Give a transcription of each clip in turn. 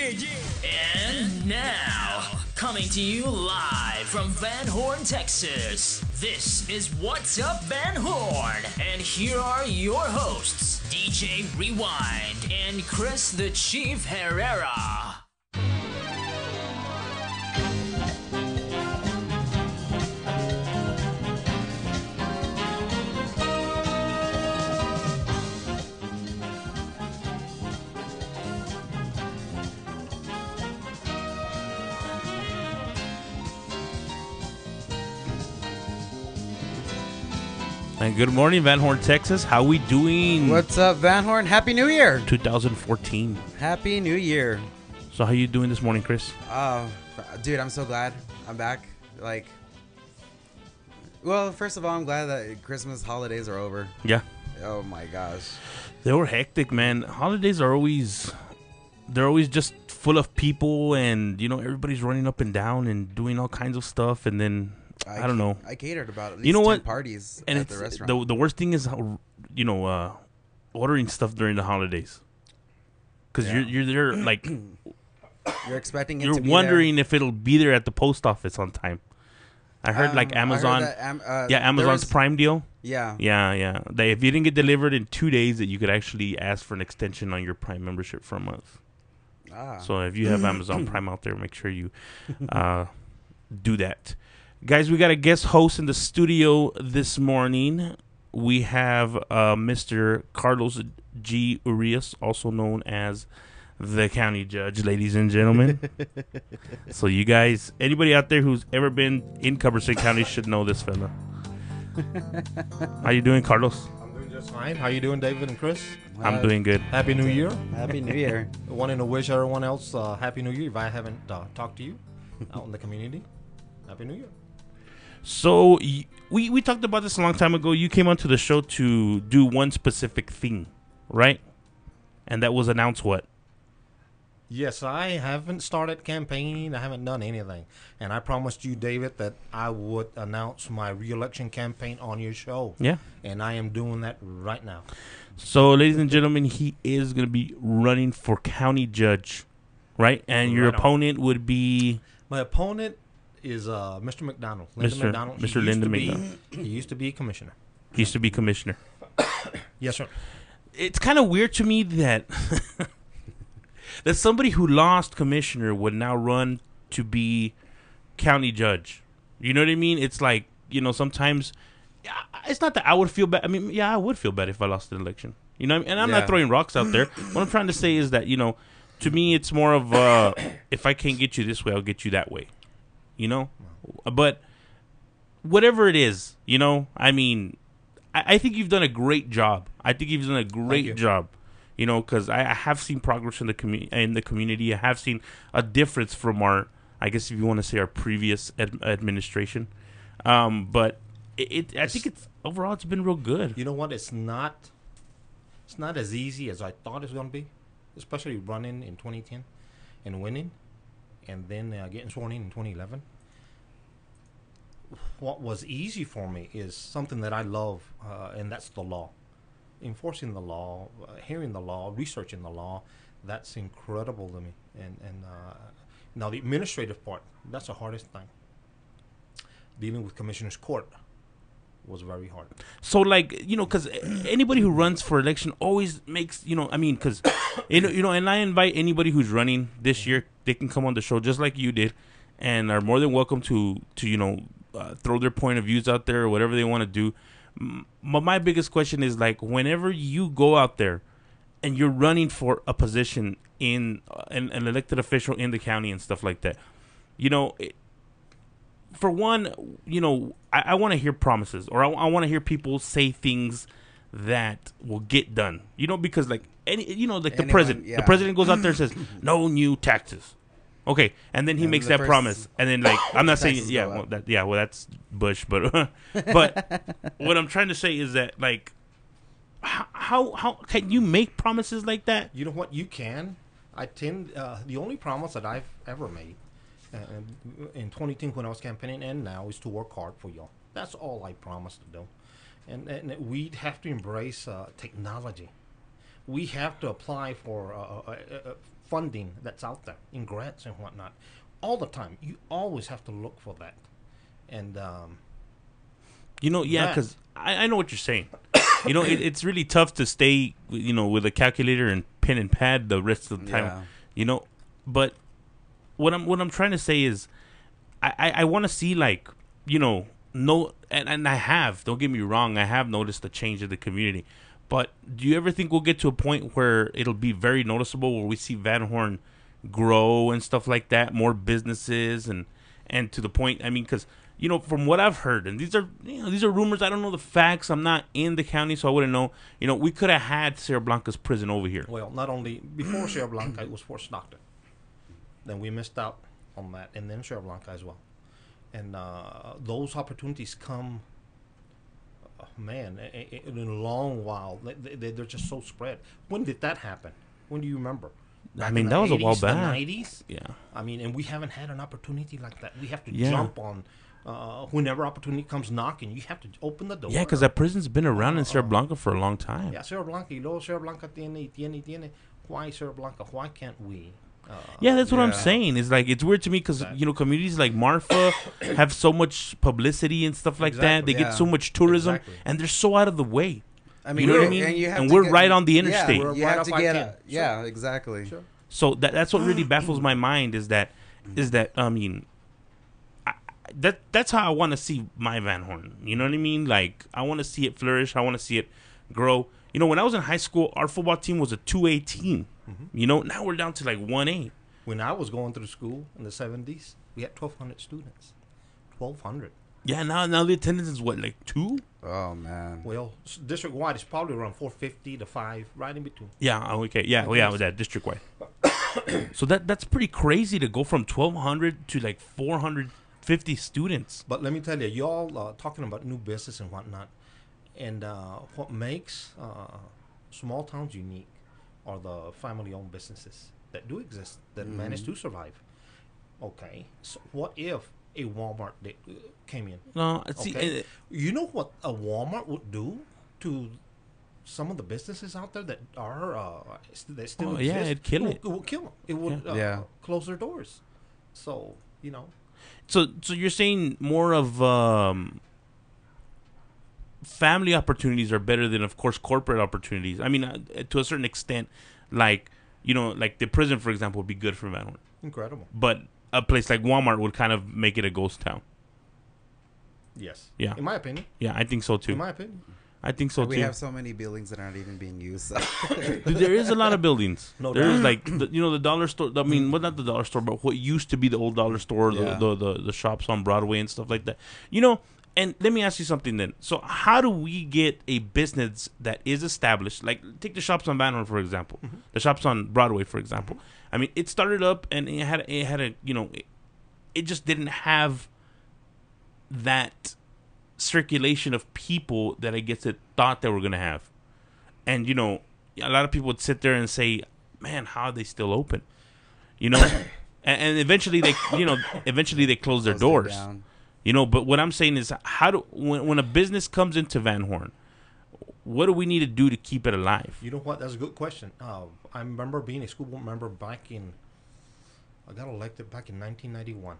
And now, coming to you live from Van Horn, Texas, this is What's Up Van Horn. And here are your hosts, DJ Rewind and Chris the Chief Herrera. And good morning, Van Horn, Texas. How we doing? What's up, Van Horn? Happy New Year. 2014. Happy New Year. So how you doing this morning, Chris? Dude, I'm so glad I'm back. Well, first of all, I'm glad that Christmas holidays are over. Yeah. Oh my gosh. They were hectic, man. Holidays are always just full of people, and everybody's running up and down and doing all kinds of stuff, and then I don't know. I catered about at least 10 parties at the restaurant. The worst thing is, ordering stuff during the holidays. Because you're there, like... You're expecting it you're to be wondering there. if it'll be there at the post office on time. I heard, Amazon... Amazon's Prime deal. Yeah. Yeah. If you didn't get delivered in 2 days, that you could actually ask for an extension on your Prime membership for a month. So if you have Amazon Prime out there, make sure you do that. Guys, we got a guest host in the studio this morning. We have Mr. Carlos G. Urias, also known as the county judge, ladies and gentlemen. So you guys, anybody out there who's ever been in Cumberland County should know this fella. How you doing, Carlos? I'm doing just fine. How you doing, David and Chris? I'm doing good. Happy New Year. Happy New Year. Wanting to wish everyone else Happy New Year if I haven't talked to you out in the community. Happy New Year. So we talked about this a long time ago. You came onto the show to do one specific thing, right? And that was announce what? Yes, I haven't started campaigning. I haven't done anything. And I promised you, David, that I would announce my re-election campaign on your show. Yeah. And I am doing that right now. So, ladies and gentlemen, he is going to be running for county judge, right? And your opponent would be... My opponent is Mr. McDonald. Mr. Lyndon McDonald. He used to be commissioner. He used to be commissioner. Yes, sir. It's kind of weird to me that that somebody who lost commissioner would now run to be county judge. You know what I mean? It's like, sometimes it's not that I would feel bad. I mean, yeah, I would feel bad if I lost the election. You know what I mean? And I'm not throwing rocks out there. What I'm trying to say is that, to me, it's more of if I can't get you this way, I'll get you that way. But whatever it is, I mean, I think you've done a great job. I think you've done a great job, because I have seen progress in the community. I have seen a difference from our, I guess if you want to say, our previous administration. But I think overall it's been real good. You know what? It's not as easy as I thought it was going to be, especially running in 2010 and winning, and then getting sworn in 2011. What was easy for me is something that I love, and that's the law. Enforcing the law, hearing the law, researching the law, that's incredible to me. And now the administrative part, that's the hardest thing. Dealing with Commissioner's Court was very hard. So, because anybody who runs for election always makes, because, and I invite anybody who's running this year, they can come on the show just like you did, and are more than welcome to throw their point of views out there or whatever they want to do. But my biggest question is, whenever you go out there and you're running for a position in an elected official in the county and stuff like that, for one, I want to hear promises, or I want to hear people say things that will get done. Because the president, the president goes out there and says no new taxes. Okay, and then he makes that promise, and then I'm not saying that's Bush, but but what I'm trying to say is that how can you make promises like that? You know what? You can. The only promise that I've ever made in 2010 when I was campaigning and now is to work hard for y'all. That's all I promised to do, and we'd have to embrace technology. We have to apply funding that's out there in grants and whatnot, all the time. You always have to look for that. And yeah, because I know what you're saying. It's really tough to stay, with a calculator and pen and pad the rest of the time. Yeah. But what I'm trying to say is, I want to see, like, no, and I have. Don't get me wrong. I have noticed the change in the community. But do you ever think we'll get to a point where it'll be very noticeable, where we see Van Horn grow and stuff like that, more businesses, and to the point? I mean, because from what I've heard, and these are rumors. I don't know the facts. I'm not in the county, so I wouldn't know. We could have had Sierra Blanca's prison over here. Well, not only before Sierra Blanca, it was Fort Stockton. Then we missed out on that, and then Sierra Blanca as well. And those opportunities come, in a long while. They're just so spread. When did that happen? When do you remember? I mean, that was a while back. The 90s? Yeah. I mean, and we haven't had an opportunity like that. We have to jump on whenever opportunity comes knocking. You have to open the door. Yeah, because that prison's been around in Sierra Blanca for a long time. Yeah, Sierra Blanca. Sierra Blanca tiene. Why Sierra Blanca? Why can't we? Yeah, that's what I'm saying. It's like, it's weird to me because communities like Marfa have so much publicity and stuff like that. They get so much tourism, and they're so out of the way. I mean, you know what I mean? And we're right on the interstate. Yeah, you right have to off get I-10. exactly. Sure. So that's what really baffles my mind is that I mean, that's how I want to see my Van Horn. You know what I mean? Like, I want to see it flourish. I want to see it grow. When I was in high school, our football team was a 2A team. Now we're down to like 1A. When I was going through school in the 70s, we had 1,200 students. 1,200. Yeah, now the attendance is what, like 2? Oh man. Well, district wide is probably around 450 to 5, right in between. Yeah. Okay. Yeah. Well, yeah. With that district wide. So that's pretty crazy to go from 1,200 to like 450 students. But let me tell you, y'all talking about new business and whatnot, and what makes small towns unique are the family-owned businesses that do exist, that manage to survive. Okay, so what if a Walmart came in? No, see, okay? You know what a Walmart would do to some of the businesses out there that are that still exist? Yeah, it'd kill it. It would kill them. It would close their doors. So So you're saying more of family opportunities are better than, of course, corporate opportunities. I mean, to a certain extent, like like the prison, for example, would be good for Van Horn. Incredible. But a place like Walmart would kind of make it a ghost town. Yes. Yeah. In my opinion. Yeah, I think so too. In my opinion. I think so too. We have so many buildings that aren't even being used. Dude, there is a lot of buildings. No there doubt. is like the dollar store. I mean, well, not the dollar store, but what used to be the old dollar store, the shops on Broadway and stuff like that. And let me ask you something then. So how do we get a business that is established? Like, take the shops on Van Horn, for example. The shops on Broadway, for example. I mean, it started up and it had a it just didn't have that circulation of people that I guess it thought they were going to have. And, a lot of people would sit there and say, man, how are they still open? And eventually they close their doors. But what I'm saying is, when a business comes into Van Horn, what do we need to do to keep it alive? You know what? That's a good question. I remember being a school board member I got elected back in 1991.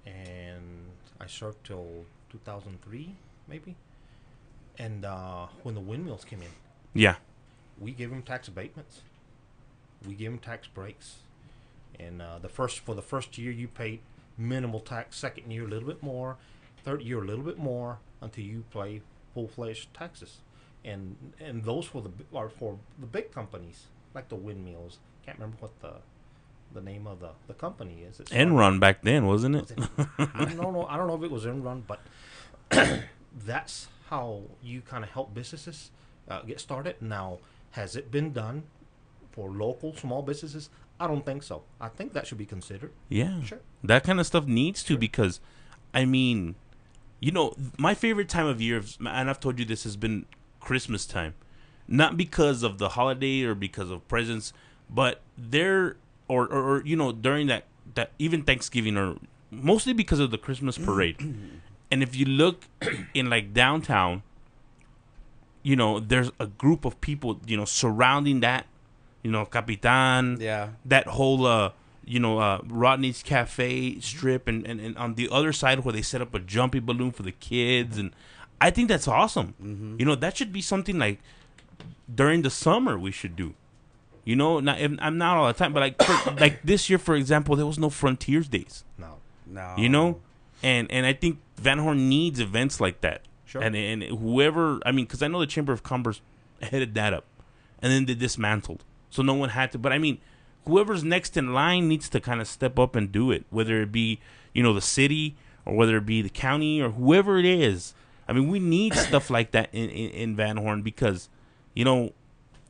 And I served till 2003, maybe. And when the windmills came in. Yeah. We gave them tax abatements. We gave them tax breaks. And for the first year, you paid minimal tax. Second year, a little bit more. Third year, a little bit more, until you pay full-fledged taxes. And those are for the big companies, like the windmills. Can't remember what the name of the company is. Enron back then, wasn't it? I don't know if it was Enron, but that's how you kind of help businesses get started. Now, has it been done for local small businesses? I don't think so. I think that should be considered. Yeah. Sure. That kind of stuff needs to, because, I mean, my favorite time of year, and I've told you this, has been Christmas time. Not because of the holiday or because of presents, but during that even Thanksgiving, or mostly because of the Christmas parade. And if you look in like downtown, there's a group of people, surrounding that, you know, Capitan. Yeah. That whole, Rodney's Cafe strip, and on the other side where they set up a jumpy balloon for the kids, and I think that's awesome. Mm-hmm. You know, that should be something like during the summer we should do. You know, I'm not all the time, but like this year, for example, there was no Frontiers Days. No. You know, and I think Van Horn needs events like that. Sure. And whoever, I mean, because I know the Chamber of Commerce headed that up, and then they dismantled, so no one had to. But I mean, whoever's next in line needs to kind of step up and do it, whether it be, you know, the city or whether it be the county or whoever it is. I mean, we need stuff like that in Van Horn because, you know,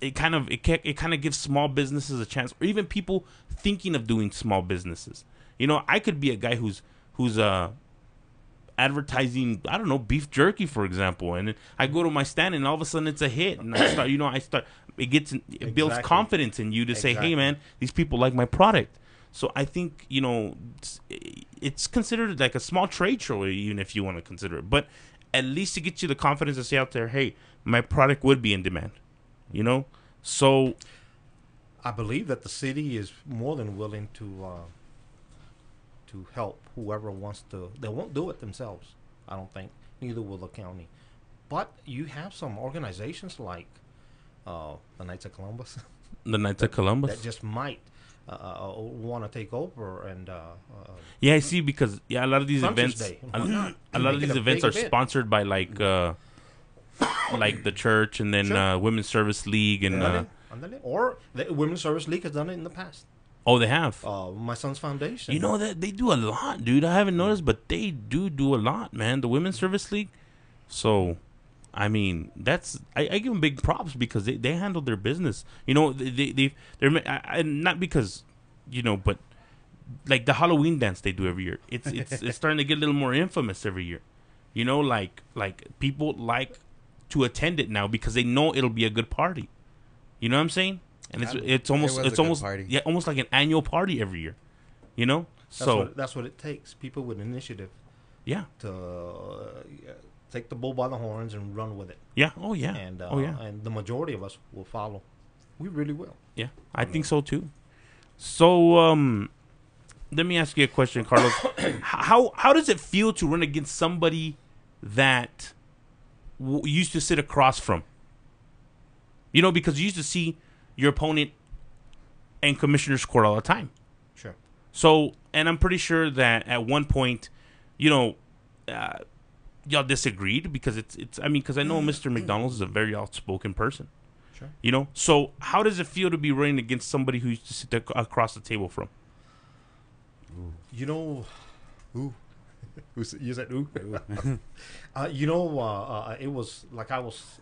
it kind of gives small businesses a chance, or even people thinking of doing small businesses. You know, I could be a guy who's advertising, I don't know, beef jerky, for example, and I go to my stand and all of a sudden it's a hit, and it builds confidence in you to say, hey man, these people like my product. So I think, you know, it's considered like a small trade show, even if you want to consider it, but at least it gets you the confidence to say out there, hey, my product would be in demand, you know. So I believe that the city is more than willing to help whoever wants to. They won't do it themselves, I don't think. Neither will the county. But you have some organizations like the Knights of Columbus. The Knights of Columbus that just might want to take over and. Yeah, I see, because a lot of these events, a lot of these events are sponsored by like the church, and then Women's Service League, and or the Women's Service League has done it in the past. Oh, they have. My son's foundation. You know that they do a lot, dude. I haven't noticed, but they do a lot, man. The Women's Service League. So, I mean, I give them big props because they handle their business. You know, they're not because, you know, but like the Halloween dance they do every year. It's starting to get a little more infamous every year. You know, like people like to attend it now because they know it'll be a good party. You know what I'm saying? And it's almost almost like an annual party every year, you know. That's what it takes. People with initiative, yeah, to take the bull by the horns and run with it. Yeah. Oh yeah. And and the majority of us will follow. We really will. Yeah, I think so too. So let me ask you a question, Carlos. How does it feel to run against somebody that you used to sit across from? You know, because you used to see your opponent in commissioner's court all the time. Sure. So, and I'm pretty sure that at one point, you know, y'all disagreed because because I know Mr. McDonald's is a very outspoken person. Sure. You know, so how does it feel to be running against somebody who used to sit across the table from? You know, you said ooh. You know, it was like I was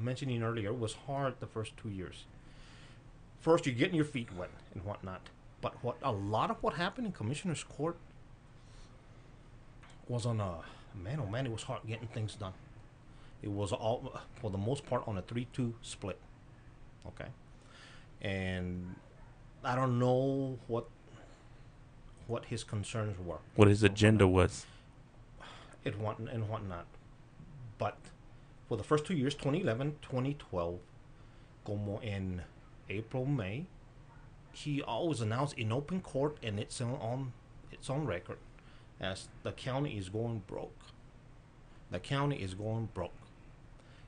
mentioning earlier. It was hard the first 2 years. First, you're getting your feet wet and whatnot. But a lot of what happened in Commissioner's Court was on man, oh man, it was hard getting things done. It was all, for the most part, on a 3-2 split. Okay, and I don't know what his concerns were. What his agenda was. And whatnot. But for the first 2 years, 2011, 2012, como in April, May, he always announced in open court, and it's on record, as the county is going broke. The county is going broke.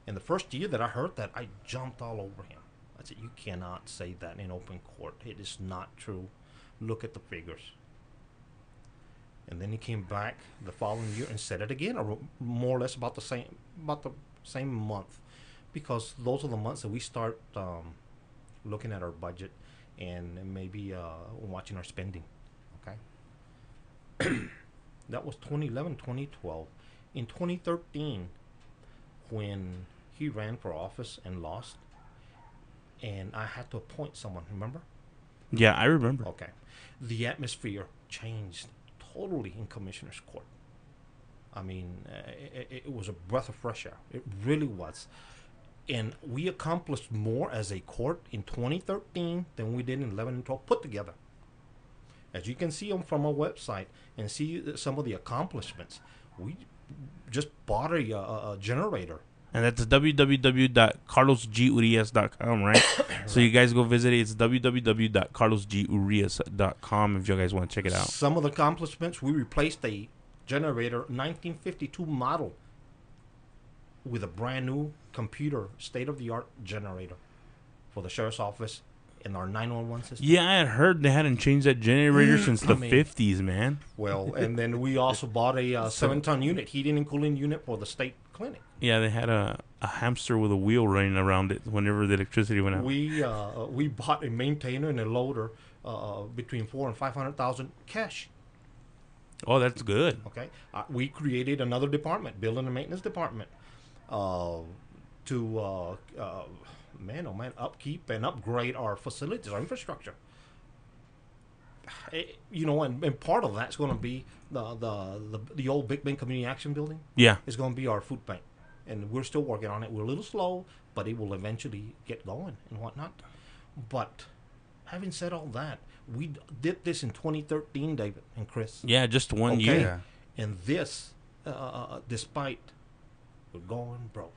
And the first year that I heard that, I jumped all over him. I said, you cannot say that in open court. It is not true. Look at the figures. And then he came back the following year and said it again, or more or less about the same month, because those are the months that we start looking at our budget and maybe watching our spending. Okay. That was 2011, 2012. In 2013, when he ran for office and lost, and I had to appoint someone, remember? Yeah, I remember. Okay. The atmosphere changed totally in Commissioner's Court. I mean, it was a breath of fresh air. It really was. And we accomplished more as a court in 2013 than we did in 11 and 12 put together. As you can see from our website and see some of the accomplishments, we just bought a generator And that's www.carlosgurias.com, right? So you guys go visit it. It's www.carlosgurias.com if you guys want to check it out. Some of the accomplishments, we replaced a generator, 1952 model, with a brand new computer, state-of-the-art generator for the sheriff's office in our 911 system. Yeah, I had heard they hadn't changed that generator since the I mean- 50s, man. Well, and then we also bought a 7-ton unit, heating and cooling unit for the state clinic. Yeah, they had a hamster with a wheel running around it whenever the electricity went out. We bought a maintainer and a loader between $400,000 and $500,000 cash. Oh, that's good. Okay, we created another department, building and maintenance department, to upkeep and upgrade our facilities, our infrastructure. And part of that's going to be the old Big Bend Community Action Building. Yeah. Is going to be our food bank, and we're still working on it. We're a little slow, but it will eventually get going and whatnot. But having said all that, we did this in 2013, David and Chris. Yeah, just one Okay. year. Yeah. And this, despite we're going broke,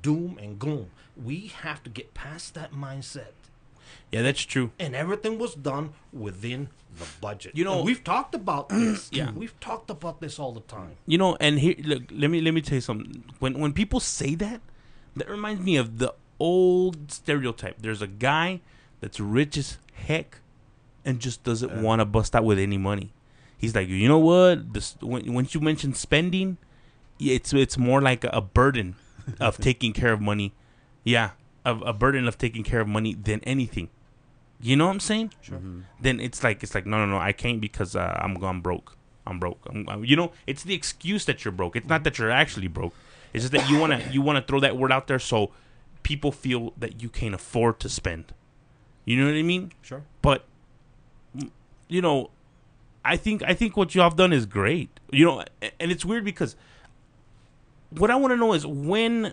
doom and gloom. We have to get past that mindset. Yeah, that's true. And everything was done within the budget. You know- And we've talked about this. Yeah. We've talked about this all the time. And here, look, let me tell you something. When people say that, that reminds me of the old stereotype. There's a guy that's rich as heck and just doesn't want to bust out with any money. He's like, you know what? Once you mention spending, it's more like a burden of taking care of money. Yeah, a burden of taking care of money than anything. You know what I'm saying? Sure. Mm-hmm. Then it's like no, I can't because I'm broke. It's the excuse that you're broke. It's not that you're actually broke. It's just that you wanna throw that word out there so people feel that you can't afford to spend. You know what I mean? Sure. But I think what you have done is great. And it's weird because what I want to know is when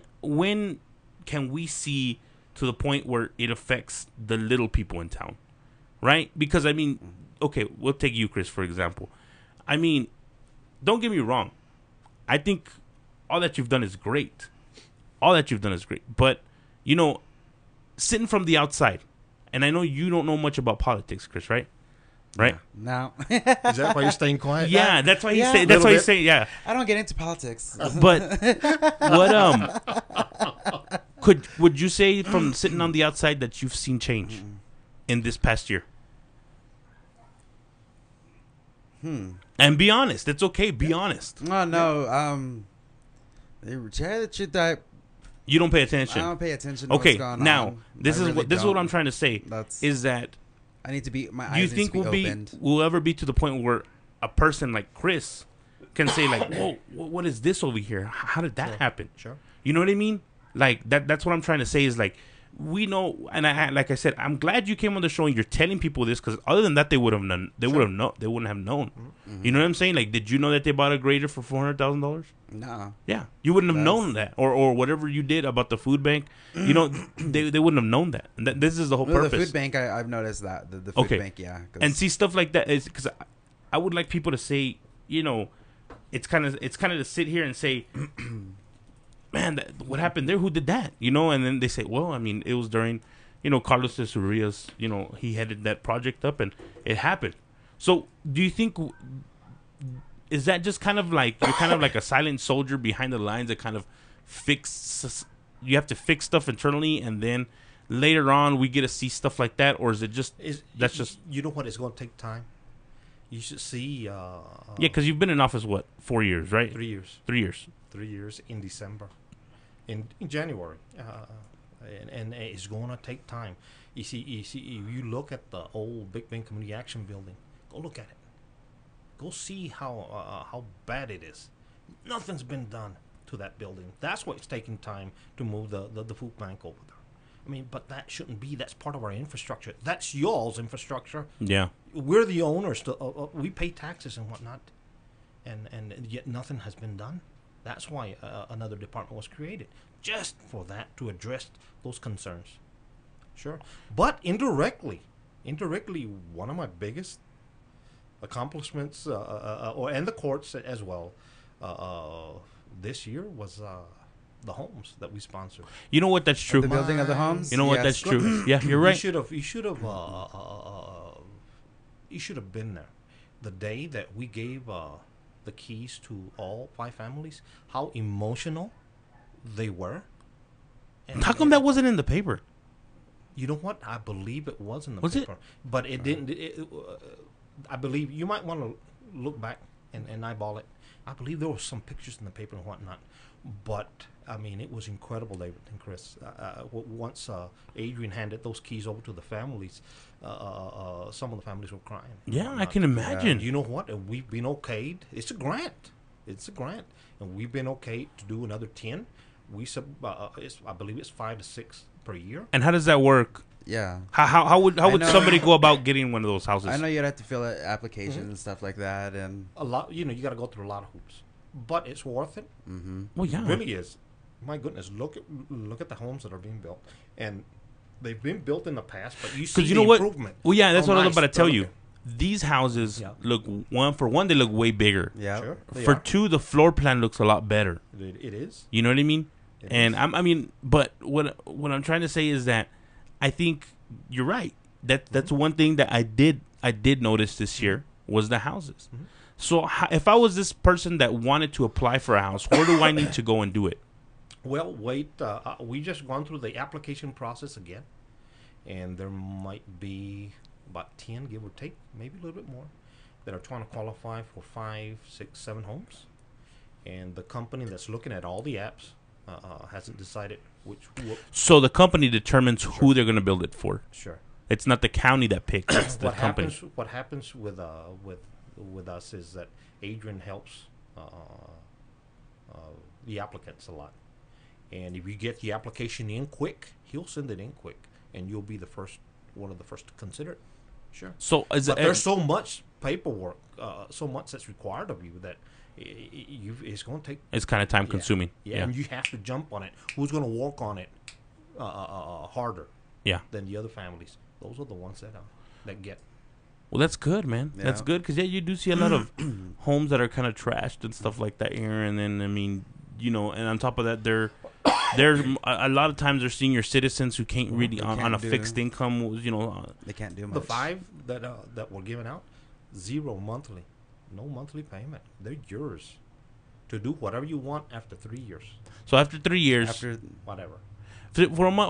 can we see to the point where it affects the little people in town, right? Because okay, we'll take you, Chris, for example. Don't get me wrong. I think all that you've done is great. But sitting from the outside, and I know you don't know much about politics, Chris, right? Right? No. Is that why you're staying quiet? Yeah, that's why he's Yeah. saying. That's why Little he's saying. Yeah, I don't get into politics. but would you say from sitting on the outside that you've seen change in this past year? And be honest. It's okay. Be honest. No. You don't pay I attention. don't pay attention to Okay, what's going now on. this I is really what don't. I'm trying to say. Is that I need to be my do you eyes think need to be opened. we'll ever be to the point where a person like Chris can say like, "Whoa, what is this over here? How did that happen?" Sure. You know what I mean? Like that's what I'm trying to say is like we know, and like I said, I'm glad you came on the show and you're telling people this because other than that, they would have known. They wouldn't have known. Mm-hmm. You know what I'm saying? Like, did you know that they bought a grader for $400,000? No. Yeah, you wouldn't have known that, or whatever you did about the food bank. They wouldn't have known that. And this is the whole Well, purpose. the food bank, I've noticed that the food Okay. bank, yeah. 'cause And see stuff like that is because I would like people to say, it's kind of to sit here and say, man, what happened there? Who did that? And then they say, well, it was during, Carlos Urias, he headed that project up and it happened. So do you think, is that just kind of like, you're kind of like a silent soldier behind the lines that kind of you have to fix stuff internally and then later on we get to see stuff like that? Or is it just, that's just, You know what? It's going to take time. You should see. yeah, because you've been in office, 4 years, right? 3 years. 3 years. 3 years in December, in January, and it's going to take time. You see, if you look at the old Big Bend Community Action Building, go look at it. Go see how bad it is. Nothing's been done to that building. That's why it's taking time to move the food bank over there. But that shouldn't be. That's part of our infrastructure. That's y'all's infrastructure. Yeah. We're the owners. We pay taxes and whatnot, and yet nothing has been done. That's why another department was created, just for that, to address those concerns. Sure, but indirectly, one of my biggest accomplishments, and the courts as well, this year was the homes that we sponsored. You know what? That's true. The building of the homes. You know what? Yes. That's true. Yeah, you're right. You should have been there the day that we gave the keys to all 5 families. How emotional they were. And How come that wasn't in the paper? You know what? I believe it was in the Was it? paper, but it didn't. I believe you might want to look back and eyeball it. I believe there were some pictures in the paper and whatnot, but I mean, it was incredible, David and Chris. Once Adrian handed those keys over to the families, some of the families were crying. Yeah, I can imagine. You know what? And we've been okayed. It's a grant. And we've been okayed to do another 10. I believe it's 5 to 6 per year. And how does that work? Yeah. How would somebody go about getting one of those houses? I know you'd have to fill out applications and stuff like that, and A lot, you got to go through a lot of hoops, but it's worth it. Well, yeah. It really is. My goodness, look at the homes that are being built, and they've been built in the past, but you see Because you the know what? improvement. Well, yeah, that's How what I was nice about to tell they're you. looking. These houses Yeah. look they look way bigger. yeah. Sure, they For are. 2, the floor plan looks a lot better. It is. You know what I mean? It And is. I mean, but what I'm trying to say is that I think you're right. That's one thing that I did notice this year was the houses. So if I was this person that wanted to apply for a house, where do I need to go and do it? Well, wait. We just gone through the application process again, and there might be about 10, give or take, maybe a little bit more, that are trying to qualify for 5, 6, 7 homes. And the company that's looking at all the apps hasn't decided which. So the company determines who they're going to build it for. Sure. It's not the county that picks; it's the company. What happens with us is that Adrian helps the applicants a lot, and if you get the application in quick, he'll send it in quick, and you'll be one of the first to consider it. Sure. So But there's so much paperwork, so much that's required of you that it's going to take. it's kind of time consuming. Yeah, and you have to jump on it. Who's going to work on it harder Yeah. than the other families? Those are the ones that get. Well, that's good, man. Yeah. That's good because you do see a lot of homes that are kind of trashed and stuff like that here. And then I mean, and on top of that, they're a lot of times they're senior citizens who can't really on a fixed income. they can't do much. The 5 that were given out, 0 monthly, no monthly payment. They're yours to do whatever you want after 3 years, So after 3 years, After whatever.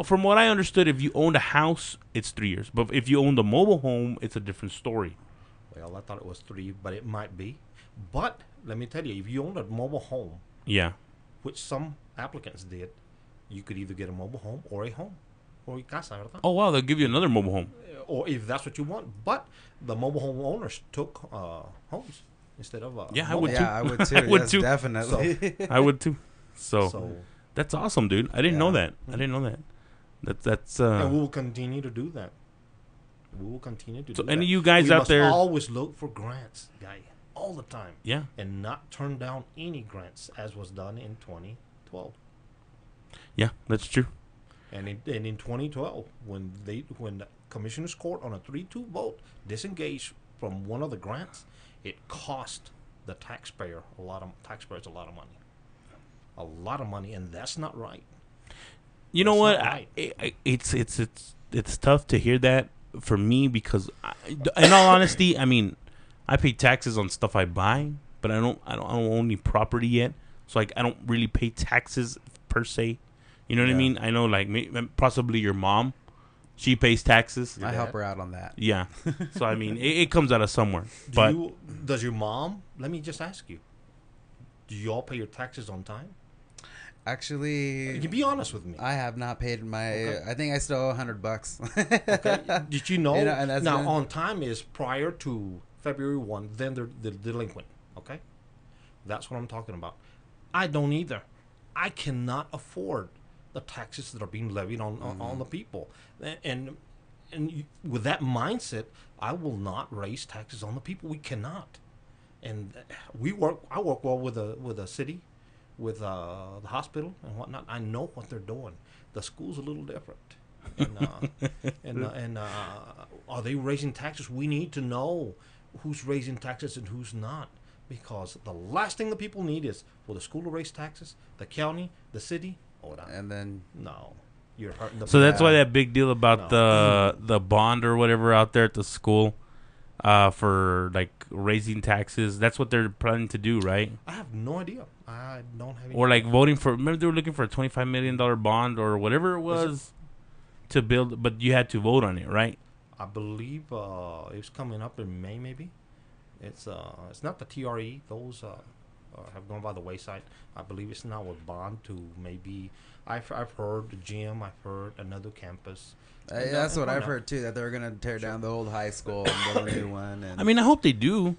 from what I understood, if you owned a house, it's 3 years. But if you owned a mobile home, it's a different story. Well, I thought it was 3, but it might be. But let me tell you, if you owned a mobile home, Yeah. which some applicants did, you could either get a mobile home or a home, or a casa, ¿verdad? Oh wow, they'll give you another mobile home. Or if that's what you want. But the mobile home owners took homes instead of Yeah, I mobile. would yeah, too. I would too. I would Yes, too. definitely. I would too. So, So, that's awesome, dude. I didn't know Yeah. that. I didn't know that. That's and we will continue to do that. We will continue to So do that. any of you guys we out must there- always look for grants, guy, all the time, yeah. and not turn down any grants as was done in 2012. Yeah, that's true. And in 2012, when the Commissioners Court on a 3-2 vote disengaged from one of the grants, it cost the taxpayers a lot of money, and that's not right. You know That's what? not right. It's tough to hear that for me because, in all honesty, I mean, I pay taxes on stuff I buy, but I don't own any property yet, so I don't really pay taxes per se. You know what I Yeah. mean? I know, like possibly your mom, she pays taxes. I help her out on that. Yeah, so I mean, it comes out of somewhere. But Does your mom? Let me just ask you. Do you all pay your taxes on time? Actually, You can be honest with me. I have not paid my. Okay. I think I still owe $100. Okay. Did you know? And that's Now, been- on time is prior to February 1, then they're delinquent. Okay? That's what I'm talking about. I don't either. I cannot afford the taxes that are being levied on the people. And with that mindset, I will not raise taxes on the people. We cannot. And I work well with a city, with the hospital and whatnot. I know what they're doing. The school's a little different. And are they raising taxes? We need to know who's raising taxes and who's not. because the last thing the people need is for the school to raise taxes, the county, the city. Hold on. And then No, you're hurting the So that's Yeah. why that big deal about No. the bond or whatever out there at the school, for like raising taxes. That's what they're planning to do, right? I have no idea. I don't have any. Or like voting for. Remember they were looking for a $25 million bond or whatever it was to build, but you had to vote on it, right? I believe it's coming up in May, maybe. It's not the TRE. Those have gone by the wayside. I believe it's now with bond to maybe. I've heard the gym. I've heard another campus. And, that's and what I've whatnot. heard too. That they're gonna tear down the old high school and build a new one. And I mean, I hope they do.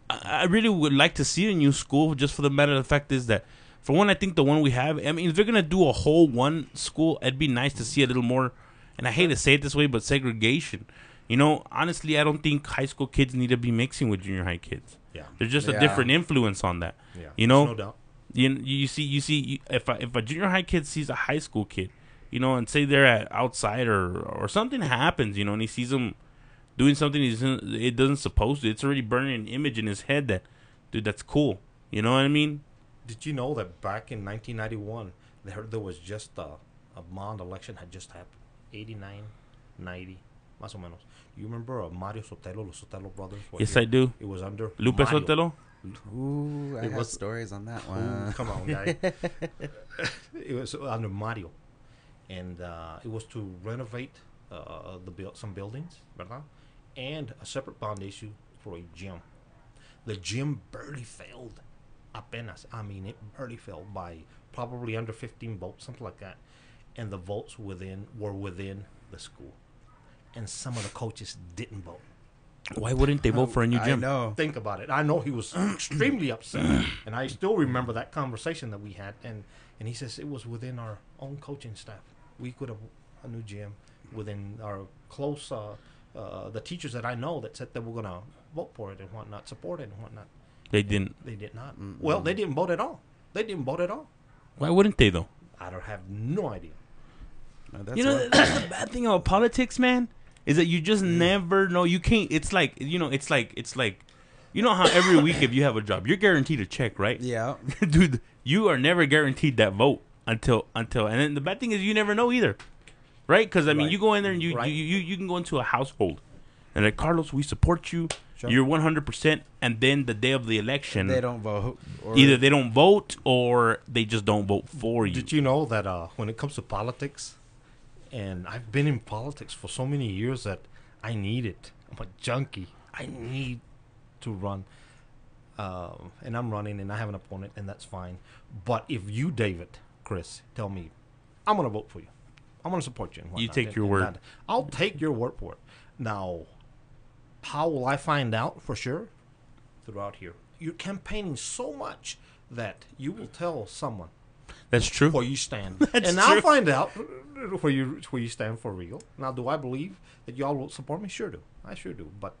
I really would like to see a new school, just for the matter of the fact is that, for one, I think the one we have, I mean, if they're going to do a whole one school, it'd be nice to see a little more, and I hate to say it this way, but segregation. You know, honestly, I don't think high school kids need to be mixing with junior high kids. Yeah. There's just a Yeah. different influence on that. Yeah. You know? No doubt. You see, if a junior high kid sees a high school kid, you know, and say they're outside or something happens, you know, and he sees them doing something it doesn't supposed to, it's already burning an image in his head that, dude, that's cool. You know what I mean? Did you know that back in 1991, there was just a bond election had just happened? 89, 90, más o menos. You remember Mario Sotelo, los Sotelo brothers? were Yes, here? I do. It was under Lupe Mario. Sotelo? ooh, I It have was- stories on that Ooh, one. come on, guy. It was under Mario, and it was to renovate some buildings, ¿verdad? And a separate bond issue for a gym. The gym barely failed, apenas. I mean, it barely failed by probably under 15 votes, something like that. And the votes were within the school, and some of the coaches didn't vote. Why wouldn't they vote for a new I gym? know. Think about it. I know he was extremely upset, and I still remember that conversation that we had. And he says it was within our own coaching staff. We could have a new gym within our close. The teachers that I know that said they were gonna vote for it and whatnot, support it and whatnot. They didn't. They did not. Well, they didn't vote at all. They didn't vote at all. Why wouldn't they, though? I don't have no idea. That's You know, what- that's the bad thing about politics, man, is that you just never know. You can't. It's like, you know, it's like, you know how every week if you have a job, you're guaranteed a check, right? yeah. Dude, you are never guaranteed that vote until, and then the bad thing is you never know either, right? Because I mean, Right. you go in there and you Right. you can go into a household, and like, Carlos, we support you. Sure. You're 100%, and then the day of the election, They don't vote. Or either they don't vote or they just don't vote for you. Did you know that when it comes to politics, and I've been in politics for so many years that I need it. I'm a junkie. I need to run. And I'm running, and I have an opponent, and that's fine. But if you, David, Chris, tell me, I'm going to vote for you. I'm going to support you. And You whatnot, take and- your and word. that- I'll take your word for it. Now, how will I find out for sure? Throughout here. You're campaigning so much that you will tell someone That's true. where you stand, That's and true. I'll find out where you stand for real. Now, do I believe that y'all will support me? Sure do. I sure do. But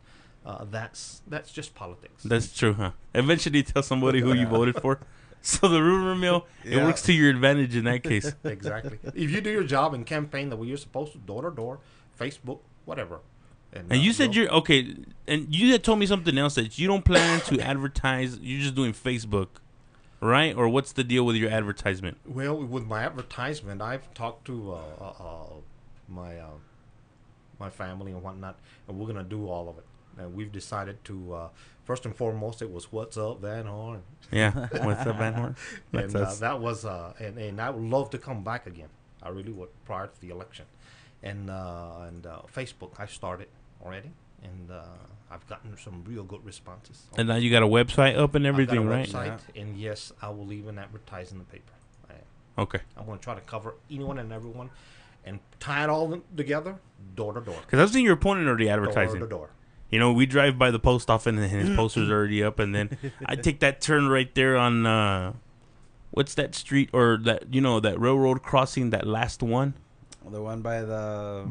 that's just politics. That's true, huh? Eventually tell somebody who you voted for. So the rumor mill, it Yeah. works to your advantage in that case. Exactly. If you do your job and campaign the way you're supposed to, door to door, Facebook, whatever. And you said you're okay, and you had told me something else that you don't plan to advertise. You're just doing Facebook, right? Or what's the deal with your advertisement? Well, with my advertisement, I've talked to my family and whatnot, and we're gonna do all of it. And we've decided to first and foremost, it was "What's up, Van Horn," Yeah, what's up, Van Horn? That's and us. that was and I would love to come back again. I really would prior to the election, and Facebook I started already, and I've gotten some real good responses. And now you got a website up and everything, I've got a right? website, and yes, I will even advertise in the paper. Okay. I'm going to try to cover anyone and everyone and tie it all together, door to door. Because I've seen your opponent already Door advertising. to door. You know, we drive by the post office and his poster's already up, and then I take that turn right there on what's that street or that that railroad crossing, that last one The one by the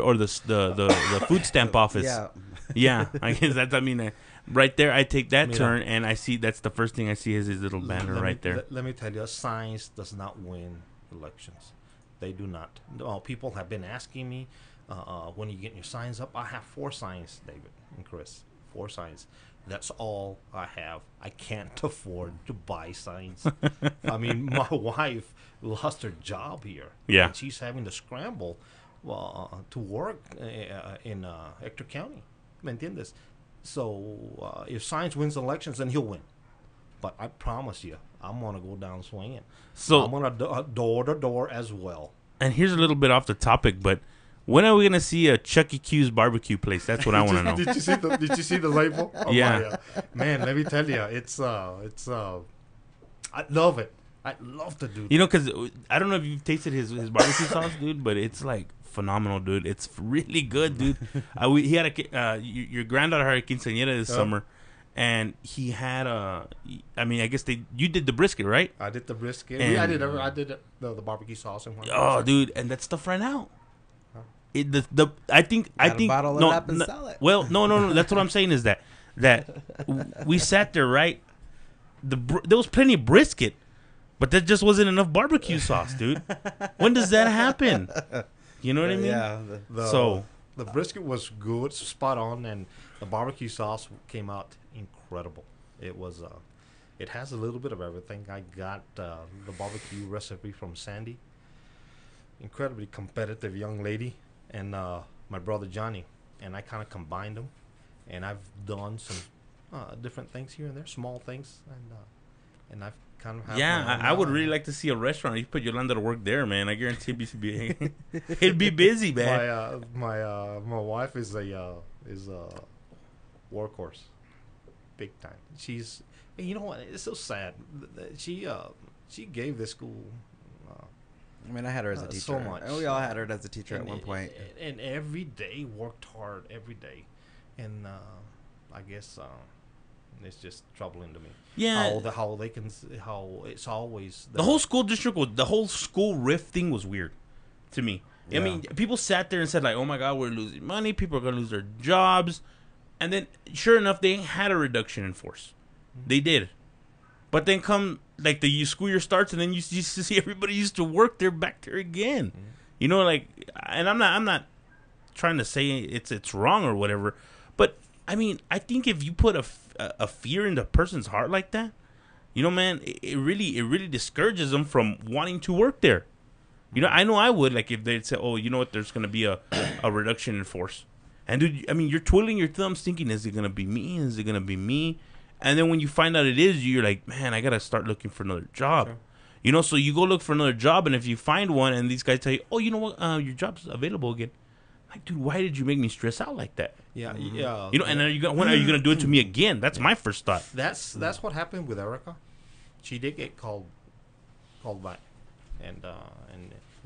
or the food stamp office. Yeah. Yeah, I guess right there. I take that Mira. turn and I see that's the first thing I see is his little banner Let me- right there. Let me tell you, science does not win elections. They do not. People have been asking me, when are you getting your signs up? I have 4 signs, David and Chris. 4 signs. That's all I have. I can't afford to buy signs. I mean, my wife lost her job here. Yeah. And she's having to scramble to work in Hector County. ¿Me entiendes? So if Science wins elections, then he'll win. But I promise you, I'm going to go down swinging. So I'm going to door to door as well. And here's a little bit off the topic, but when are we gonna see a Chuck E. Cheese barbecue place? That's what I want to know. Did you see the label? Oh, Yeah. Man, let me tell you, it's I love it. I love to do. You know, because I don't know if you've tasted his barbecue sauce, dude, but it's like phenomenal, dude. It's really good, dude. He had your granddaughter had a quinceañera this summer, and he had I mean, I guess you did the brisket, right? I did the brisket. And, I did the barbecue sauce and whatnot. Oh, dude, and that stuff ran out. I think bottle it no, up and no, sell it. Well, no. That's what I'm saying is that we sat there, right? There was plenty of brisket, but there just wasn't enough barbecue sauce, dude. When does that happen? You know what I mean? Yeah. The brisket was good, spot on, and the barbecue sauce came out incredible. It was it has a little bit of everything. I got the barbecue recipe from Sandy, incredibly competitive young lady, and my brother Johnny, and I kind of combined them, and I've done some different things here and there, small things, and I've kind of have I would really like to see a restaurant. You put Yolanda to work there, man. I guarantee it'd be busy, man. My wife is a workhorse, big time. She's, you know what? It's so sad. She gave this school. I mean, I had her as a teacher. So much. We all had her as a teacher at one point. And every day worked hard every day, and I guess it's just troubling to me. Yeah. How it's always the whole school district the whole school rift thing was weird to me. Yeah. I mean, people sat there and said like, "Oh my God, we're losing money. People are gonna lose their jobs," and then sure enough, they had a reduction in force. Mm-hmm. They did, but then come like the school year starts, and then you used to see everybody used to work. They're back there again. Mm-hmm. You know, like, and I'm not trying to say it's wrong or whatever, but I mean, I think if you put a fear in the person's heart like that, you know, man, it really discourages them from wanting to work there. You know I would, like, if they'd say, oh, you know what, there's going to be a reduction in force. And, dude, I mean, you're twiddling your thumbs thinking, is it going to be me? Is it going to be me? And then when you find out it is, you're like, man, I got to start looking for another job. Sure. You know, so you go look for another job, and if you find one and these guys tell you, oh, you know what, your job's available again. Like, dude, why did you make me stress out like that? Yeah. You know, and when are you gonna do it to me again? That's my first thought. That's what happened with Erica. She did get called back, and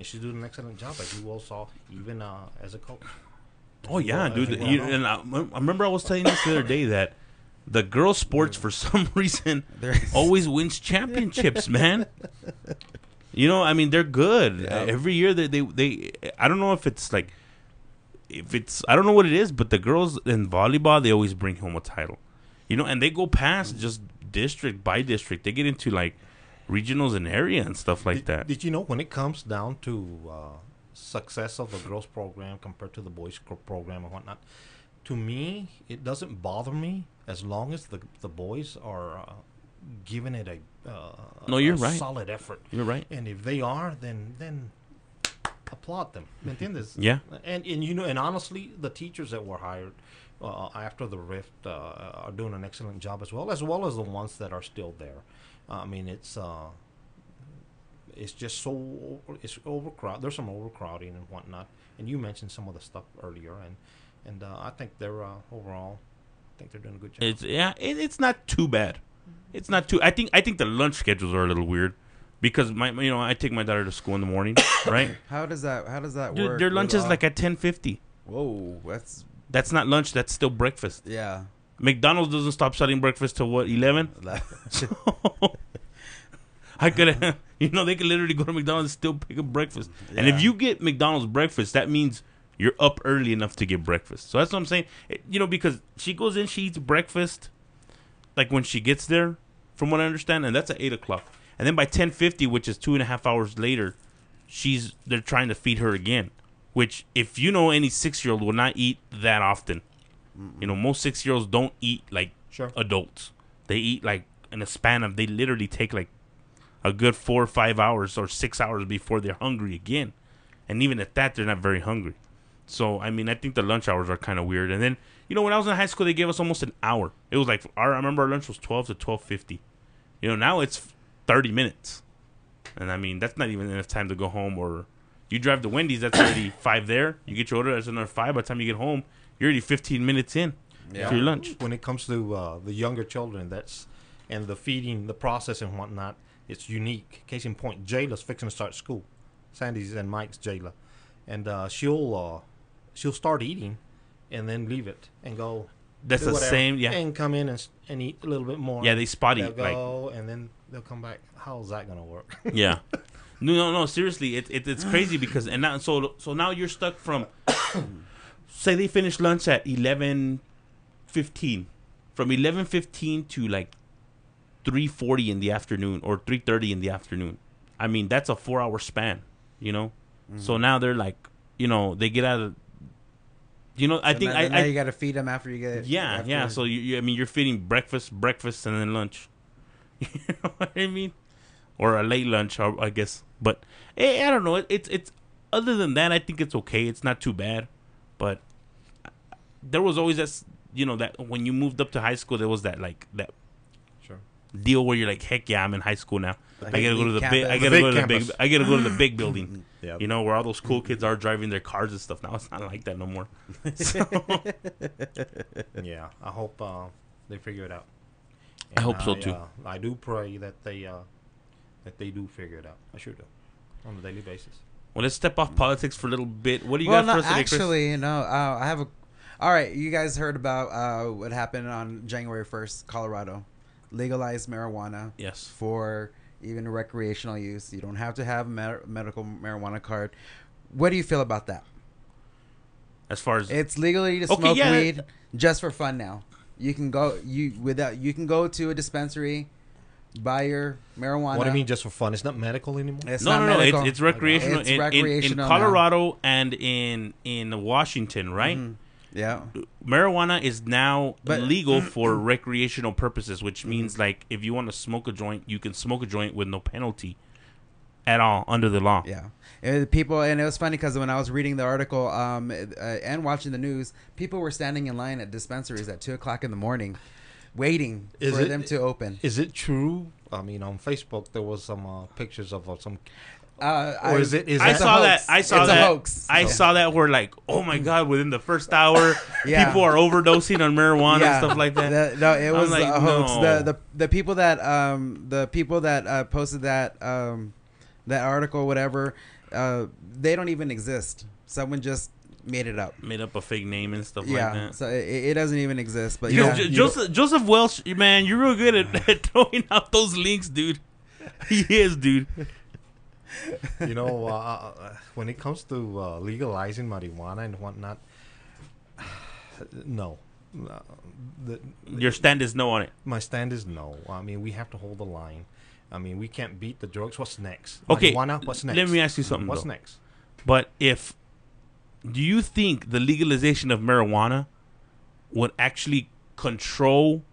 she's doing an excellent job, as you all saw, even as a coach. Oh yeah, dude. And I remember I was telling this the other day that the girls' sports, for some reason, always wins championships, man. You know, I mean, they're good. Yeah. Every year they I don't know if it's like. I don't know what it is, but the girls in volleyball, they always bring home a title. You know, and they go past just district by district. They get into, like, regionals and area and stuff like that. Did you know when it comes down to success of the girls program compared to the boys program and whatnot, to me, it doesn't bother me as long as the boys are giving it you're a right. solid effort. You're right. And if they are, then applaud them. ¿Me entiendes? Yeah. And you know, and honestly, the teachers that were hired after the rift are doing an excellent job as well as the ones that are still there. I mean, it's just it's overcrowded. There's some overcrowding and whatnot. And you mentioned some of the stuff earlier, and I think they're overall, I think they're doing a good job. It's not too bad. It's not too. I think the lunch schedules are a little weird. Because I take my daughter to school in the morning, right? How does that Dude, work? their lunch is like at 10:50. Whoa, that's not lunch. That's still breakfast. Yeah. McDonald's doesn't stop selling breakfast till what, 11? I could, they could literally go to McDonald's and still pick up breakfast. Yeah. And if you get McDonald's breakfast, that means you're up early enough to get breakfast. So that's what I'm saying. Because she goes in, she eats breakfast, like when she gets there, from what I understand, and that's at 8:00. And then by 10:50, which is 2.5 hours later, they're trying to feed her again. Which, if you know any 6-year-old, will not eat that often. Mm-mm. Most 6-year-olds don't eat like Sure. adults. They eat like in a span of, they literally take like a good 4 or 5 hours or 6 hours before they're hungry again. And even at that, they're not very hungry. So, I mean, I think the lunch hours are kind of weird. And then, when I was in high school, they gave us almost an hour. It was like, I remember our lunch was 12 to 12:50. Now it's 30 minutes. And, I mean, that's not even enough time to go home. Or you drive to Wendy's, that's already 5 there. You get your order, that's another 5. By the time you get home, you're already 15 minutes in to your lunch. When it comes to the younger children, and the feeding, the process and whatnot, it's unique. Case in point, Jayla's fixing to start school. Sandy's and Mike's Jayla. And she'll start eating and then leave it and go. That's the same, yeah. And come in and eat a little bit more. Yeah, they spot eat. They'll go, and then they'll come back. How's that going to work? Yeah. No, seriously. It's crazy because, and now, so now you're stuck from, say they finish lunch at 11:15. From 11:15 to like 3:40 in the afternoon or 3:30 in the afternoon. I mean, that's a 4-hour span, So now they're like, they get out of, I think now you got to feed them after you get. Yeah. So you're feeding breakfast, and then lunch. You know what I mean? Or a late lunch, I guess. But I don't know. It's other than that, I think it's okay. It's not too bad. But there was always that, that when you moved up to high school, there was that Sure. deal where you're like, heck yeah, I'm in high school now. Like I gotta go to the big. I gotta go to the big. I gotta go to the big building. Yep. Where all those cool kids are driving their cars and stuff. Now it's not like that no more. So, Yeah, I hope they figure it out. I hope so too. I do pray that they do figure it out. I sure do, on a daily basis. well, let's step off politics for a little bit. What do you Well, got no, for us today, Chris? actually, I have a. All right, you guys heard about what happened on January 1st, Colorado, legalized marijuana. Yes. For even recreational use. You don't have to have a medical marijuana card. What do you feel about that? As far as It's legally to smoke weed just for fun now. You can go to a dispensary, buy your marijuana. What do you mean, just for fun? It's not medical anymore. It's no, not no, medical. it's recreational. It's in recreational Colorado and in Washington, right? Mhm. Yeah. Marijuana is now But- legal for recreational purposes, which means like if you want to smoke a joint, you can smoke a joint with no penalty at all under the law. Yeah. People, and it was funny because when I was reading the article and watching the news, people were standing in line at dispensaries at 2:00 in the morning, waiting for them to open. Is it true? I mean, on Facebook there was some pictures of some. Or is it? Is I that saw a that. hoax. I saw It's a that. hoax. I saw that. Where like, oh my god, within the first hour, Yeah. people are overdosing on marijuana and stuff like that. No, it was like, a hoax. no. The people that posted that that article, whatever, they don't even exist. Someone just made it up. Made up a fake name and stuff Yeah, like that. so it doesn't even exist. But You know, yeah, Joseph Welch, man, you're real good at throwing out those links, dude. He is, dude. When it comes to legalizing marijuana and whatnot, no. Your stand is no on it. My stand is no. I mean, we have to hold the line. I mean, we can't beat the drugs. What's next? Okay, Marijuana, what's next? let me ask you something. What's though. next? But do you think the legalization of marijuana would actually control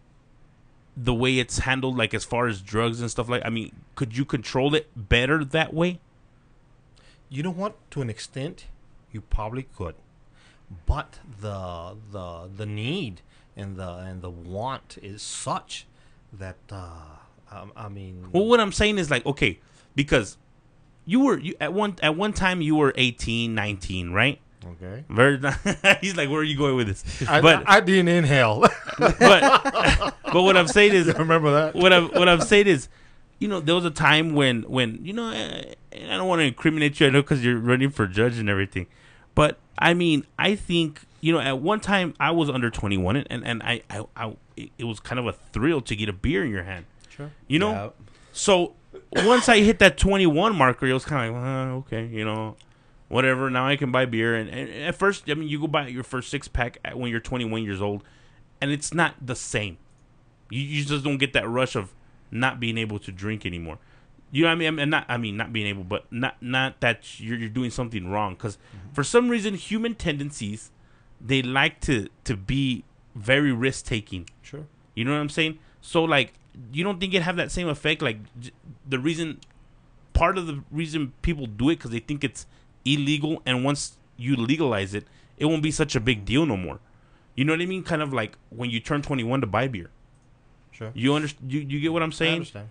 the way it's handled, like as far as drugs and stuff like? I mean, could you control it better that way? You know what? To an extent, you probably could, but the need and the want is such that I mean. Well, what I'm saying is like, okay, because you at one time you were 18, 19, right? Okay. He's like, where are you going with this? I didn't inhale. but what I'm saying is, Remember that? what I'm saying is, there was a time when I don't want to incriminate you, I know, because you're running for judge and everything, but I mean, I think at one time I was under 21, and I it was kind of a thrill to get a beer in your hand. Sure. Yeah. So once I hit that 21 marker, it was kind of like, okay, whatever. Now I can buy beer, and at first, I mean, you go buy your first 6-pack when you're 21 years old, and it's not the same. You just don't get that rush of not being able to drink anymore. You know what I mean? And not being able, but not that you're doing something wrong. Because for some reason, human tendencies, they like to be very risk taking. Sure. You know what I'm saying? So like, you don't think it have that same effect? Like part of the reason people do it because they think it's illegal, and once you legalize it, it won't be such a big deal no more. You know what I mean? Kind of like when you turn 21 to buy beer. Sure. You get what I'm saying? I understand.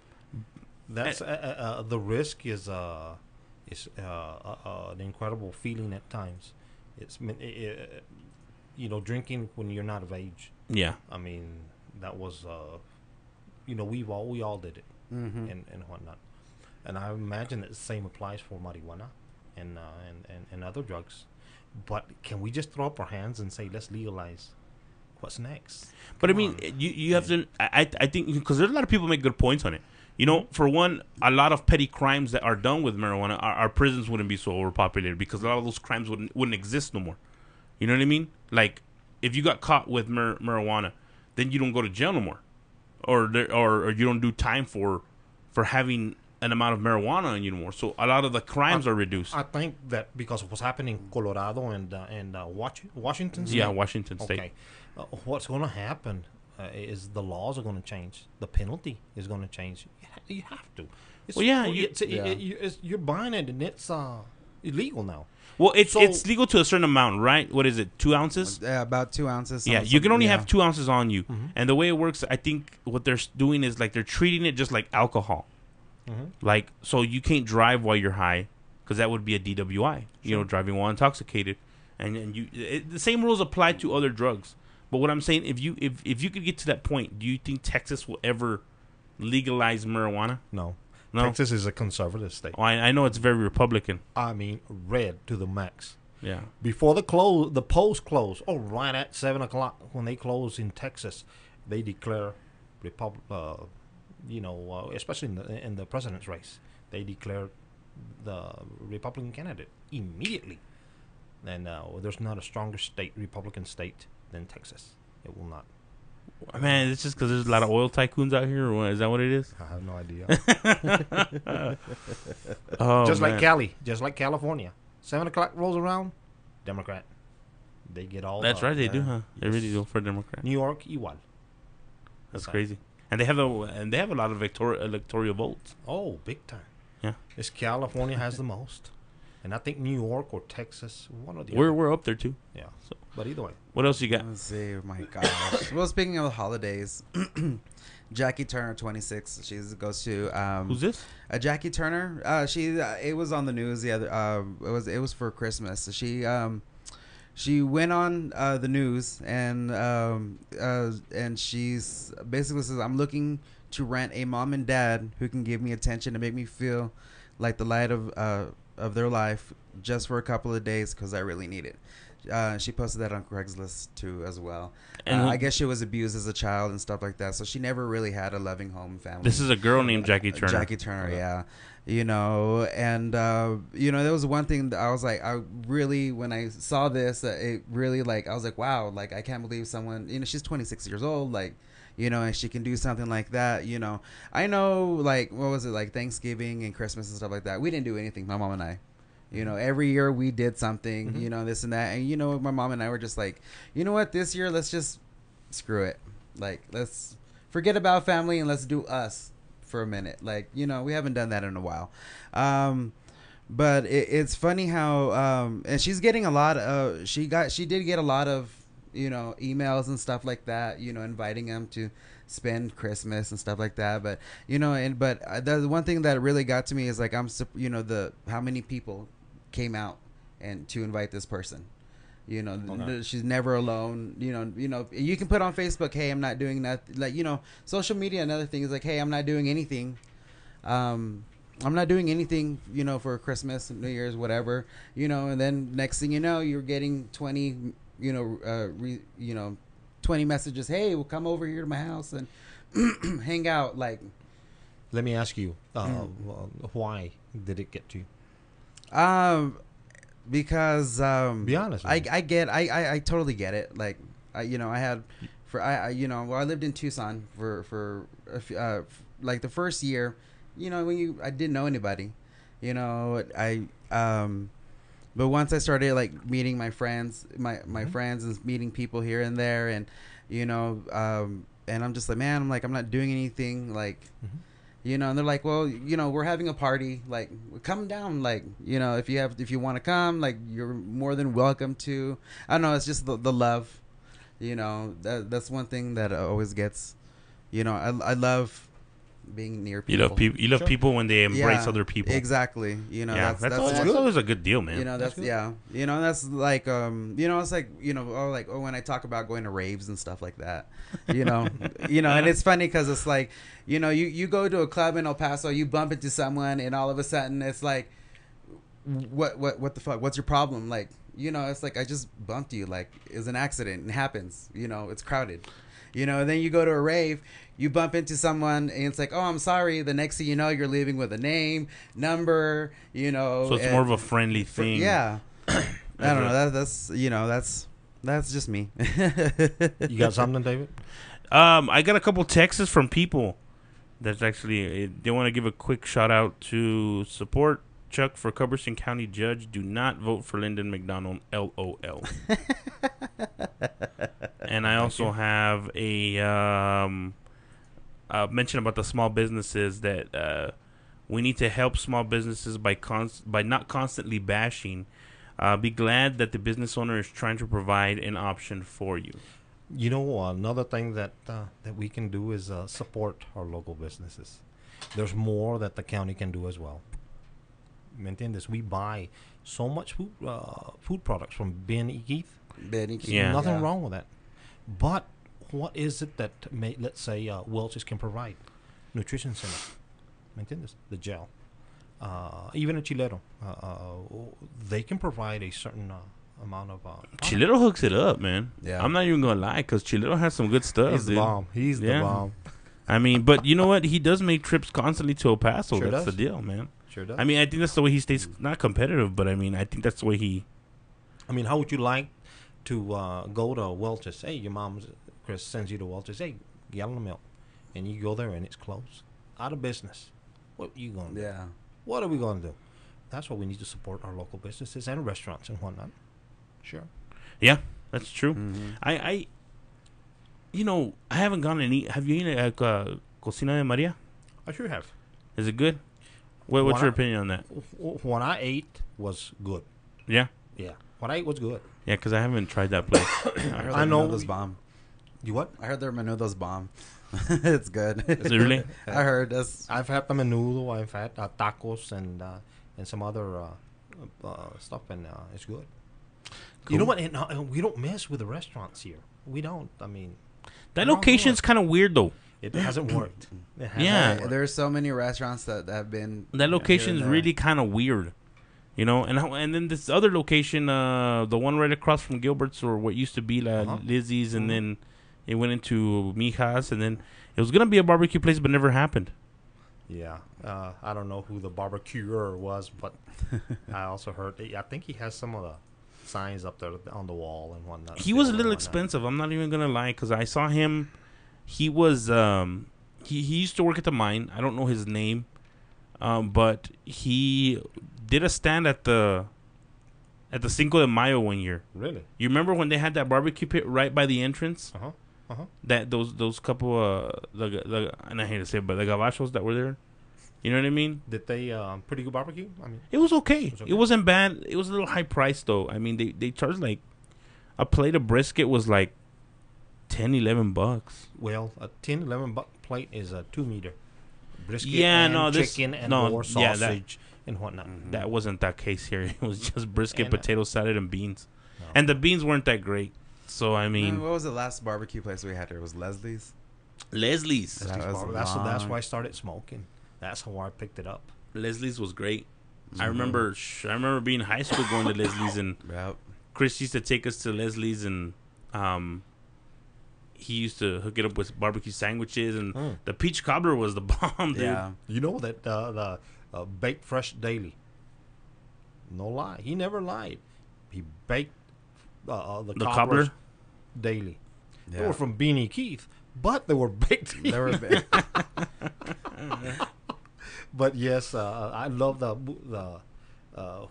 That's the risk is an incredible feeling at times. It's drinking when you're not of age. Yeah. I mean, that was we all did it, and whatnot. And I imagine that the same applies for marijuana and other drugs. But can we just throw up our hands and say, let's legalize? What's next? But I mean, you have to. I think because there's a lot of people make good points on it. You know, for one, a lot of petty crimes that are done with marijuana, our prisons wouldn't be so overpopulated because a lot of those crimes wouldn't exist no more. You know what I mean? Like, if you got caught with marijuana, then you don't go to jail no more, or you don't do time for having an amount of marijuana on you no more. So a lot of the crimes are reduced. I think that because of what's happening in Colorado and Washington State. Yeah, Washington State. Okay, what's going to happen is the laws are going to change. The penalty is going to change. You have to. You're buying it and it's illegal now. Well, it's legal to a certain amount, right? What is it, 2 ounces? Yeah, about 2 ounces. Yeah, you can only have 2 ounces on you. Mm-hmm. And the way it works, I think what they're doing is like they're treating it just like alcohol. Mm-hmm. Like, so you can't drive while you're high because that would be a DWI. Sure. Driving while intoxicated, and the same rules apply to other drugs. But what I'm saying, if you could get to that point, do you think Texas will ever legalize marijuana? No. Texas is a conservative state. Oh, I know it's very Republican. I mean, red to the max. Yeah. Before the polls close, right at 7:00 when they close in Texas, they declare especially in the president's race, they declare the Republican candidate immediately. And there's not a stronger Republican state than Texas. It will not. Man, it's just because there's a lot of oil tycoons out here, or what? Is that what it is? I have no idea. Just like Cali, just like California. 7:00 rolls around, Democrat. They get all. That's right, they do, huh? They really do for Democrat. New York, igual. That's crazy. And they have a lot of electoral votes. Oh, big time. Yeah. It's California has the most. And I think New York or Texas, one or the other. We're up there too. Yeah. So, but either way. What else you got? Let's see. Oh my gosh. Well, speaking of the holidays, Jackie Turner, 26. She goes to. Who's this? Jackie Turner. It was on the news. Yeah. It was for Christmas. She went on the news and she's basically says, "I'm looking to rent a mom and dad who can give me attention and make me feel like the light of their life just for a couple of days because I really need it." She posted that on Craigslist too as well. And I guess she was abused as a child and stuff like that, so she never really had a loving home family. This is a girl named Jackie Turner. Jackie Turner, yeah. And there was one thing that I was like, I really, when I saw this, it really, like, I was like, wow, like, I can't believe someone, she's 26 years old, like, and she can do something like that, I know, like, what was it, like, Thanksgiving and Christmas and stuff like that. We didn't do anything, my mom and I. Every year we did something, this and that. And, my mom and I were just like, you know what, this year, let's just screw it. Like, let's forget about family and let's do us for a minute. Like, we haven't done that in a while. But it's funny how, and she's getting a lot of, she did get a lot of, emails and stuff like that, inviting them to spend Christmas and stuff like that. But, but the one thing that really got to me is like, how many people came out and to invite this person. She's never alone. You can put on Facebook, hey, I'm not doing that. Like, social media, another thing is like, hey, I'm not doing anything. I'm not doing anything, for Christmas, New Year's, whatever, and then next thing you know, you're getting 20, 20 messages. Hey, we'll come over here to my house and hang out. Like, let me ask you, why did it get to you? Because be honest. I totally get it. Like, I lived in Tucson for like the first year. I didn't know anybody. But once I started like meeting my friends, my friends and meeting people here and there, and and I'm just like, man, I'm not doing anything, like, you know. And they're like, well, you know, we're having a party, like, come down, like, you know, if you want to come, like, you're more than welcome to. I don't know, it's just the love, you know. That's one thing that always gets, you know. I love being near people. You love people when they embrace Yeah, other people. Exactly. You know, that's always a good deal, man. You know, that's yeah. You know, that's like you know, it's like, you know, when I talk about going to raves and stuff like that, you know, you know, and it's funny because it's like, you know, you go to a club in El Paso, you bump into someone, and all of a sudden it's like, what the fuck? What's your problem? Like, you know, it's like, I just bumped you. Like, it's an accident. It happens. You know, it's crowded. You know, and then you go to a rave, you bump into someone, and it's like, oh, I'm sorry. The next thing you know, you're leaving with a name, number, you know. So it's more of a friendly thing. Yeah. I don't know. That's you know, that's just me. You got something, David? I got a couple texts from people that's actually, they want to give a quick shout out to support Chuck for Culberson County Judge. Do not vote for Lyndon McDonald. LOL. And I also have a mention about the small businesses that we need to help small businesses by not constantly bashing. Be glad that the business owner is trying to provide an option for you. You know, another thing that we can do is support our local businesses. There's more that the county can do as well. ¿Me entiendes? We buy so much food products from Ben E. Keith. Yeah. Nothing wrong with that. But what is it that, let's say, Welch's can provide? Nutrition Center. ¿Me entiendes? The gel. Even a Chilero. They can provide a certain amount of... Chilero hooks it up, man. Yeah. I'm not even going to lie, because Chilero has some good stuff. He's the bomb. He's the bomb. I mean, but you know what? He does make trips constantly to El Paso. Sure That's does. the deal, man. Sure does. I mean, I think that's the way he stays, not competitive, but I mean, I think that's the way he... I mean, how would you like to go to Welch's? Hey, your mom, Chris, sends you to Welch's. Hey, gallon of milk. And you go there and it's closed. Out of business. What are you going to do? Yeah. What are we going to do? That's why we need to support our local businesses and restaurants and whatnot. Sure. Yeah, that's true. Mm-hmm. I you know, I haven't gone and eat. Have you eaten at Cocina de Maria? I sure have. Is it good? What's your opinion on that? What I ate was good. Yeah? Yeah. What I ate was good. Yeah, because I haven't tried that place. I heard I know- Menudo's bomb. You what? I heard their Menudo's bomb. It's good. Is it really? I heard that's. I've had the menudo. I've had tacos and some other stuff, and it's good. You know what? And we don't mess with the restaurants here. We don't. I mean, That location's kind of weird, though. it hasn't worked. It hasn't Yeah. worked. There's so many restaurants that have been. That location's here and there. really kind of weird. You know, and then this other location, the one right across from Gilbert's, or what used to be Lizzie's, and then it went into Mijas, and then it was going to be a barbecue place, but never happened. Yeah. I don't know who the barbecuer was, but I also heard. I think he has some of the signs up there on the wall and whatnot. He was a little expensive. I'm not even going to lie, because I saw him. He was, he used to work at the mine. I don't know his name, but he did a stand at the Cinco de Mayo one year. Really? You remember when they had that barbecue pit right by the entrance? That those couple and I hate to say it, but the gabachos that were there. You know what I mean? Did they pretty good barbecue? I mean, It was okay. It was okay. It wasn't bad. It was a little high priced though. I mean, they charged like a plate of brisket was like $10-11. well, a 10, 11 buck plate is a 2 meter brisket. Yeah, and no, this- chicken and no, more yeah, sausage and whatnot. That wasn't that case here. It was just brisket, And, potato salad, and beans. No. And the beans weren't that great. So I mean, What was the last barbecue place we had here? It was Leslie's. Leslie's. That was That's long. why I started smoking. That's how I picked it up. Leslie's was great. I remember being in high school going to Leslie's, and Yep. Chris used to take us to Leslie's, and he used to hook it up with barbecue sandwiches, and the peach cobbler was the bomb, dude. Yeah. You know that the baked fresh daily. No lie, he never lied. He baked the The cobblers cobbler? daily. They Yeah. were from Beanie Keith, but they were baked. They were. But yes, I love the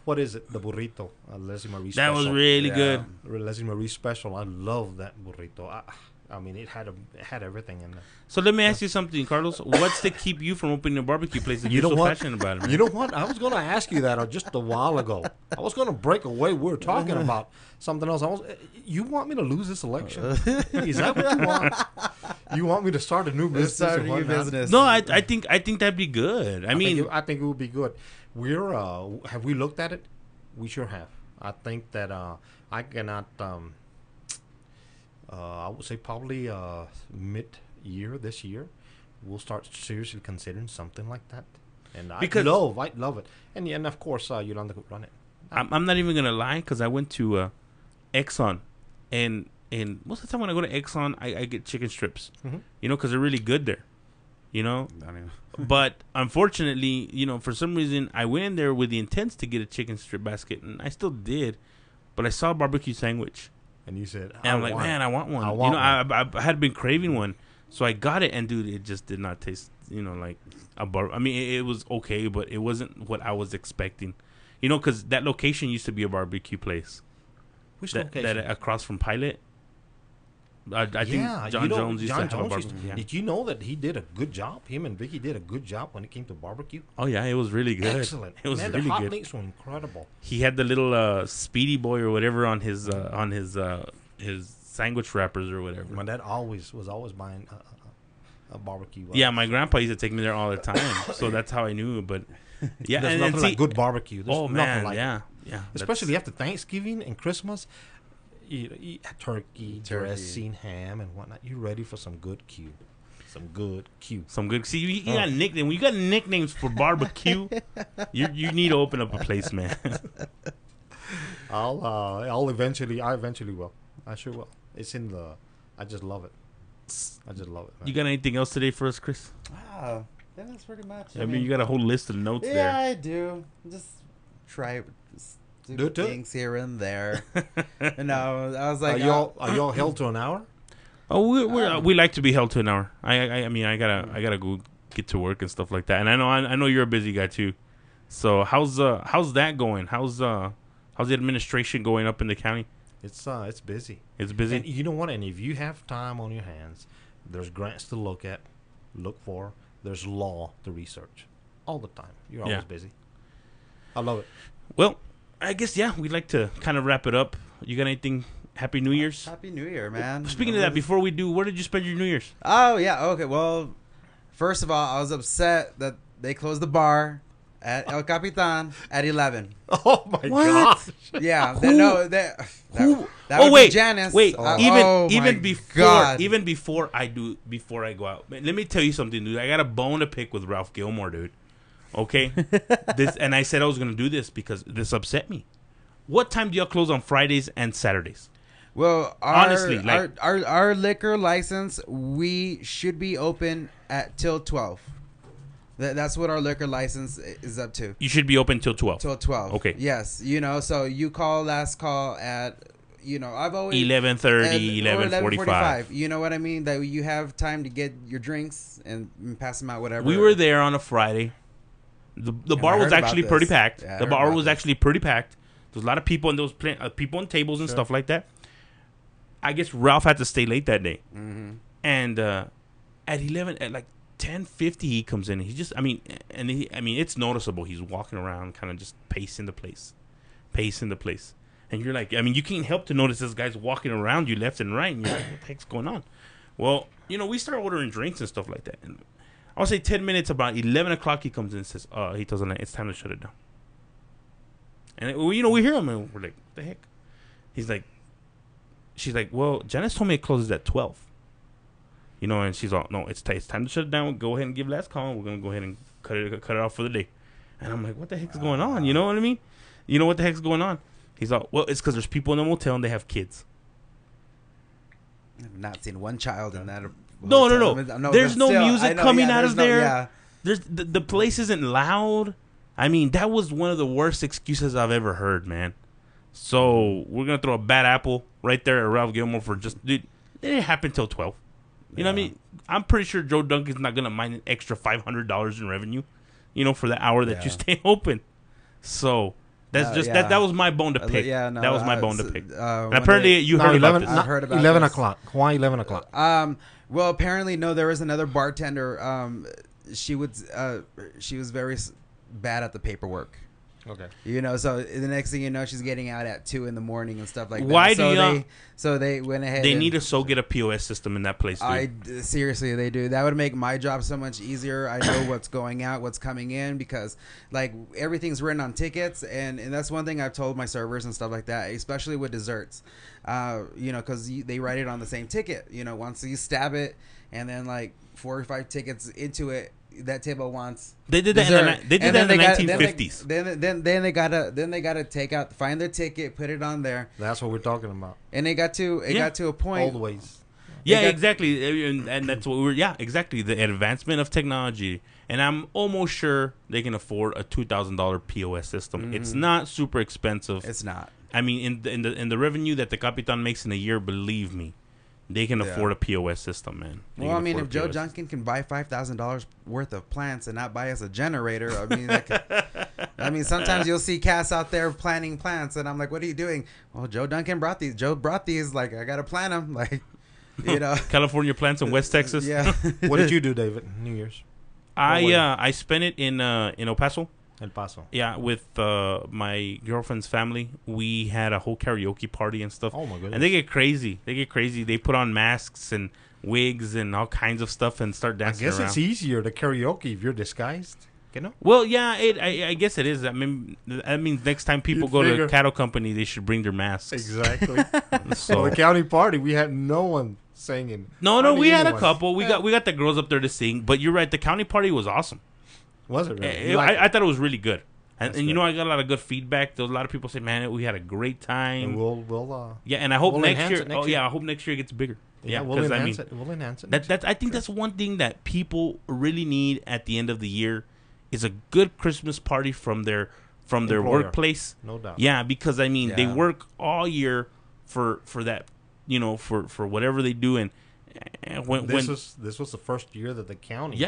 what is it? The burrito, Leslie Marie That special. was really Yeah. good. Leslie Marie special. I love that burrito. I mean, it had everything in there. So let me ask you something, Carlos. What's to keep you from opening a barbecue place if You you're know so what? passionate about it, man? You know what? I was going to ask you that just a while ago. I was going to break away. We were talking about something else. You want me to lose this election? Is that what you want? You want me to start a new business? Start a and new whatnot? business. No, I think that'd be good. I mean, I think it would be good. Have we looked at it? We sure have. I think that I cannot. I would say probably mid-year this year, we'll start seriously considering something like that. And I love it. And of course, Yolanda could run it. I'm not even gonna lie, because I went to Exxon, and most of the time when I go to Exxon, I get chicken strips. Mhm. You know, because they're really good there. You know, I mean, but unfortunately, you know, for some reason, I went in there with the intent to get a chicken strip basket, and I still did. But I saw a barbecue sandwich, And you said, and I'm like, man, I want one. I want I had been craving one, so I got it, and dude, it just did not taste, you know, like a bar. I mean, it was okay, but it wasn't what I was expecting. You know, because that location used to be a barbecue place. Which That location? across from Pilot. I think John Jones used to have a barbecue. Yeah. Did you know that he did a good job? Him and Vicky did a good job when it came to barbecue. Oh yeah, it was really good. Excellent. It was Man, really the hot good. links were incredible. He had the little Speedy Boy or whatever on his sandwich wrappers or whatever. My dad was always buying a barbecue. Yeah, my grandpa used to take me there all the time, so that's how I knew. But yeah, There's and nothing see, like good barbecue. There's oh nothing man, like it. yeah. Especially after Thanksgiving and Christmas, you eat turkey, dressing, ham, and whatnot. You're ready for some good Q. Some good Q. Some good. See, you got nicknames. When you got nicknames for barbecue, you need to open up a place, man. I eventually will. I sure will. It's in the. I just love it. I just love it. Man. You got anything else today for us, Chris? wow. Yeah, that's pretty much. I mean, you got a whole list of notes yeah, there. I do. Just try stupid Do it. things here and there. You know, I was like, are y'all held to an hour? Oh, we like to be held to an hour. I mean, I gotta go get to work and stuff like that. And I know you're a busy guy too. So how's that going? How's the administration going up in the county? It's busy. It's busy. And you know what? And if you have time on your hands, there's grants to look for. There's law to research. All the time. You're always busy. I love it. Well, I guess we'd like to kind of wrap it up. You got anything? Happy New Year's. Happy New Year, man. Speaking of that, before we do, where did you spend your New Year's? Oh yeah, okay. Well, first of all, I was upset that they closed the bar at El Capitan at 11. Oh my gosh. Yeah, Who? that Who? would be Janice. Wait. Oh, even my before God. before I go out, man, let me tell you something, dude. I got a bone to pick with Ralph Gilmore, dude. Okay, and I said I was gonna do this because this upset me. What time do y'all close on Fridays and Saturdays? Well, Honestly, like- our liquor license, we should be open till 12. That's what our liquor license is up to. You should be open till 12. Till 12. Okay. Yes, so you call last call at, I've always 11:30, 11:45. You know what I mean? That you have time to get your drinks and pass them out, whatever. We were there on a Friday. The bar I was heard about actually this. pretty packed. Yeah, I The heard bar about was this. actually pretty packed. There was a lot of people, and there was people on tables and stuff like that. I guess Ralph had to stay late that day. Mm-hmm. And at 10:50 he comes in. He just, it's noticeable. He's walking around, kind of just pacing the place. And you're like, you can't help to notice this guy's walking around you left and right. And you're like, what the heck's going on? Well, we start ordering drinks and stuff like that. And I'll say 10 minutes, about 11 o'clock, he comes in and says, he tells us, it's time to shut it down. And, we hear him, and we're like, what the heck? She's like, well, Janice told me it closes at 12. And she's all, no, it's time to shut it down. Go ahead and give last call. We're going to go ahead and cut it off for the day. And I'm like, what the heck's going on? You know what I mean? You know what the heck's going on? He's all, well, it's because there's people in the motel and they have kids. I've not seen one child in that. No. There's but no still, music I know, coming yeah, out there's of no- there. yeah. There's the place isn't loud. That was one of the worst excuses I've ever heard, man. So we're gonna throw a bad apple right there at Ralph Gilmore for just, dude. It didn't happen till 12. You know what I mean? I'm pretty sure Joe Duncan's not gonna mind an extra $500 in revenue, for the hour that you stay open. So That's just yeah. that was my bone to pick. Yeah, no, that was my bone to pick. And when apparently, you heard about this. I've heard about 11 this. o'clock. Why 11 o'clock? Well, apparently, no. There was another bartender. She was very bad at the paperwork. Okay. You know, so the next thing you know, she's getting out at 2 a.m. and stuff like that. Why so do you? So they went ahead. They need to so get a POS system in that place, dude. Seriously, they do. That would make my job so much easier. I know what's going out, what's coming in, because like everything's written on tickets, and that's one thing I've told my servers and stuff like that, especially with desserts. You know, because they write it on the same ticket. You know, once you stab it, and then like 4 or 5 tickets into it, that table wants. They did that. They did that in the 1950s. Then they gotta find their ticket, put it on there. That's what we're talking about. And it got to a point. Always. Yeah, exactly, and that's what we're. Yeah, exactly. The advancement of technology, and I'm almost sure they can afford a $2,000 POS system. Mm-hmm. It's not super expensive. It's not. I mean, in the revenue that the Capitan makes in a year, believe me, they can afford a POS system, man. Well, I mean, if Joe Duncan can buy $5,000 worth of plants and not buy us a generator, I mean, sometimes you'll see Cass out there planting plants, and I'm like, "What are you doing?" Well, Joe Duncan brought these. Joe brought these. Like, I gotta plant them. Like, you know, California plants in West Texas. Yeah. What did you do, David? New Year's. I spent it in El Paso. El Paso. Yeah, with my girlfriend's family. We had a whole karaoke party and stuff. Oh my goodness! And they get crazy. They put on masks and wigs and all kinds of stuff and start dancing around. I guess it's easier to karaoke if you're disguised. You know? Well, yeah, I guess it is. I mean, that means next time people go to a cattle company, they should bring their masks. Exactly. So the county party, we had no one singing. No, we had a couple. We got the girls up there to sing. But you're right, the county party was awesome. Was it really? I thought it was really good. And you know, I got a lot of good feedback. There was a lot of people say, "Man, we had a great time." And we'll and I hope we'll next year. I hope next year it gets bigger. Yeah, we'll enhance it. We'll enhance it. I think that's one thing that people really need at the end of the year is a good Christmas party from their workplace. No doubt. Yeah, because I mean, they work all year for that, you know, for whatever they do, and this was the first year that the county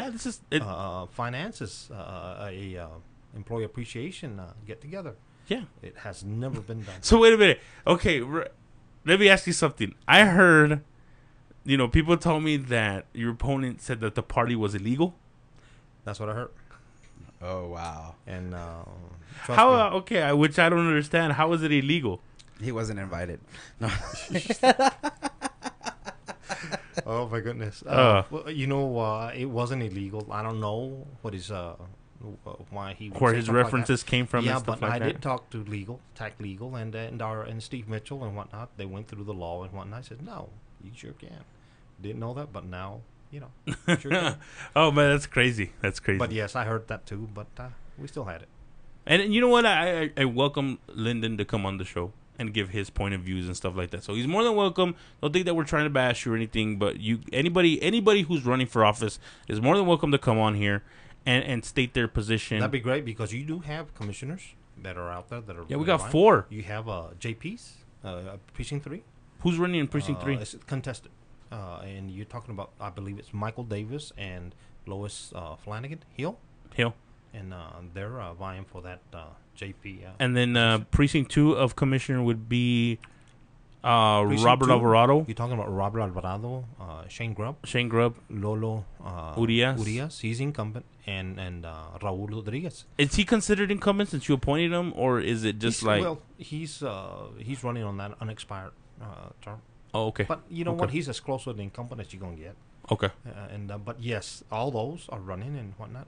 finances a employee appreciation get together. Yeah, it has never been done. So wait a minute. Okay, let me ask you something. I heard, you know, people told me that your opponent said that the party was illegal. That's what I heard. Oh wow! And how? Okay, which I don't understand. How is it illegal? He wasn't invited. No. Oh my goodness! Well, you know, it wasn't illegal. I don't know what is why he where his references came from. Yeah, and stuff but like I that. did talk to Tech Legal, and Steve Mitchell and whatnot. They went through the law and whatnot. I said, no, you sure can. Didn't know that, but now you know. You sure can. Oh man, that's crazy. That's crazy. But yes, I heard that too. But we still had it. And you know what? I welcome Lyndon to come on the show and give his point of views and stuff like that. So he's more than welcome. Don't think that we're trying to bash you or anything, but anybody who's running for office is more than welcome to come on here and state their position. That'd be great because you do have commissioners that are out there that are. Yeah, we got 4. You have JP's precinct 3. Who's running in precinct 3? It's contested, and you're talking about, I believe it's Michael Davis and Lois Flanagan Hill. And they're vying for that JP. And then precinct 2 of commissioner would be Robert Alvarado. You're talking about Robert Alvarado, Shane Grubb, Lolo Urias. He's incumbent, and Raul Rodriguez. Is he considered incumbent since you appointed him, or is it just he's running on that unexpired term. Oh, okay. But you know what? He's as close to the incumbent as you're gonna get. Okay. But yes, all those are running and whatnot.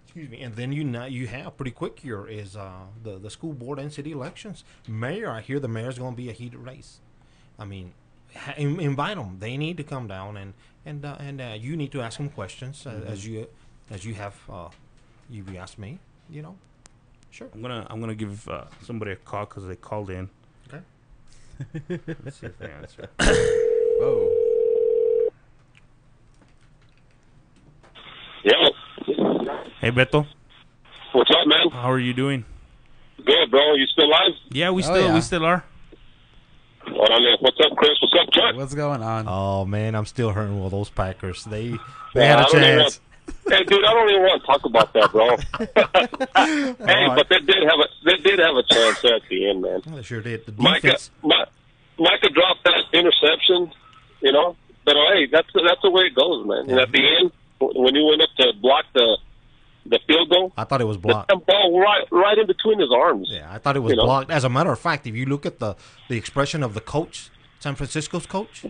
Excuse me. And then you have pretty quick here is the school board and city elections. Mayor, I hear the mayor's going to be a heated race. I mean, invite them. They need to come down and you need to ask them questions as you have you asked me. You know, sure. I'm gonna give somebody a call because they called in. Okay. Let's see if they answer. Whoa. Yeah. Hey, Beto. What's up, man? How are you doing? Good, bro. You still alive? Yeah, we still are. What's up, Chris? What's up, Chuck? What's going on? Oh man, I'm still hurting with those Packers. They had a chance. Hey, dude, I don't even want to talk about that, bro. Hey, but they did have a chance there at the end, man. They sure did. The Micah, defense. Micah dropped that interception, you know. But hey, that's the way it goes, man. And at the end, when he went up to block the field goal, I thought it was blocked. the ball right in between his arms. Yeah, I thought it was blocked. As a matter of fact, if you look at the expression of the coach, San Francisco's coach,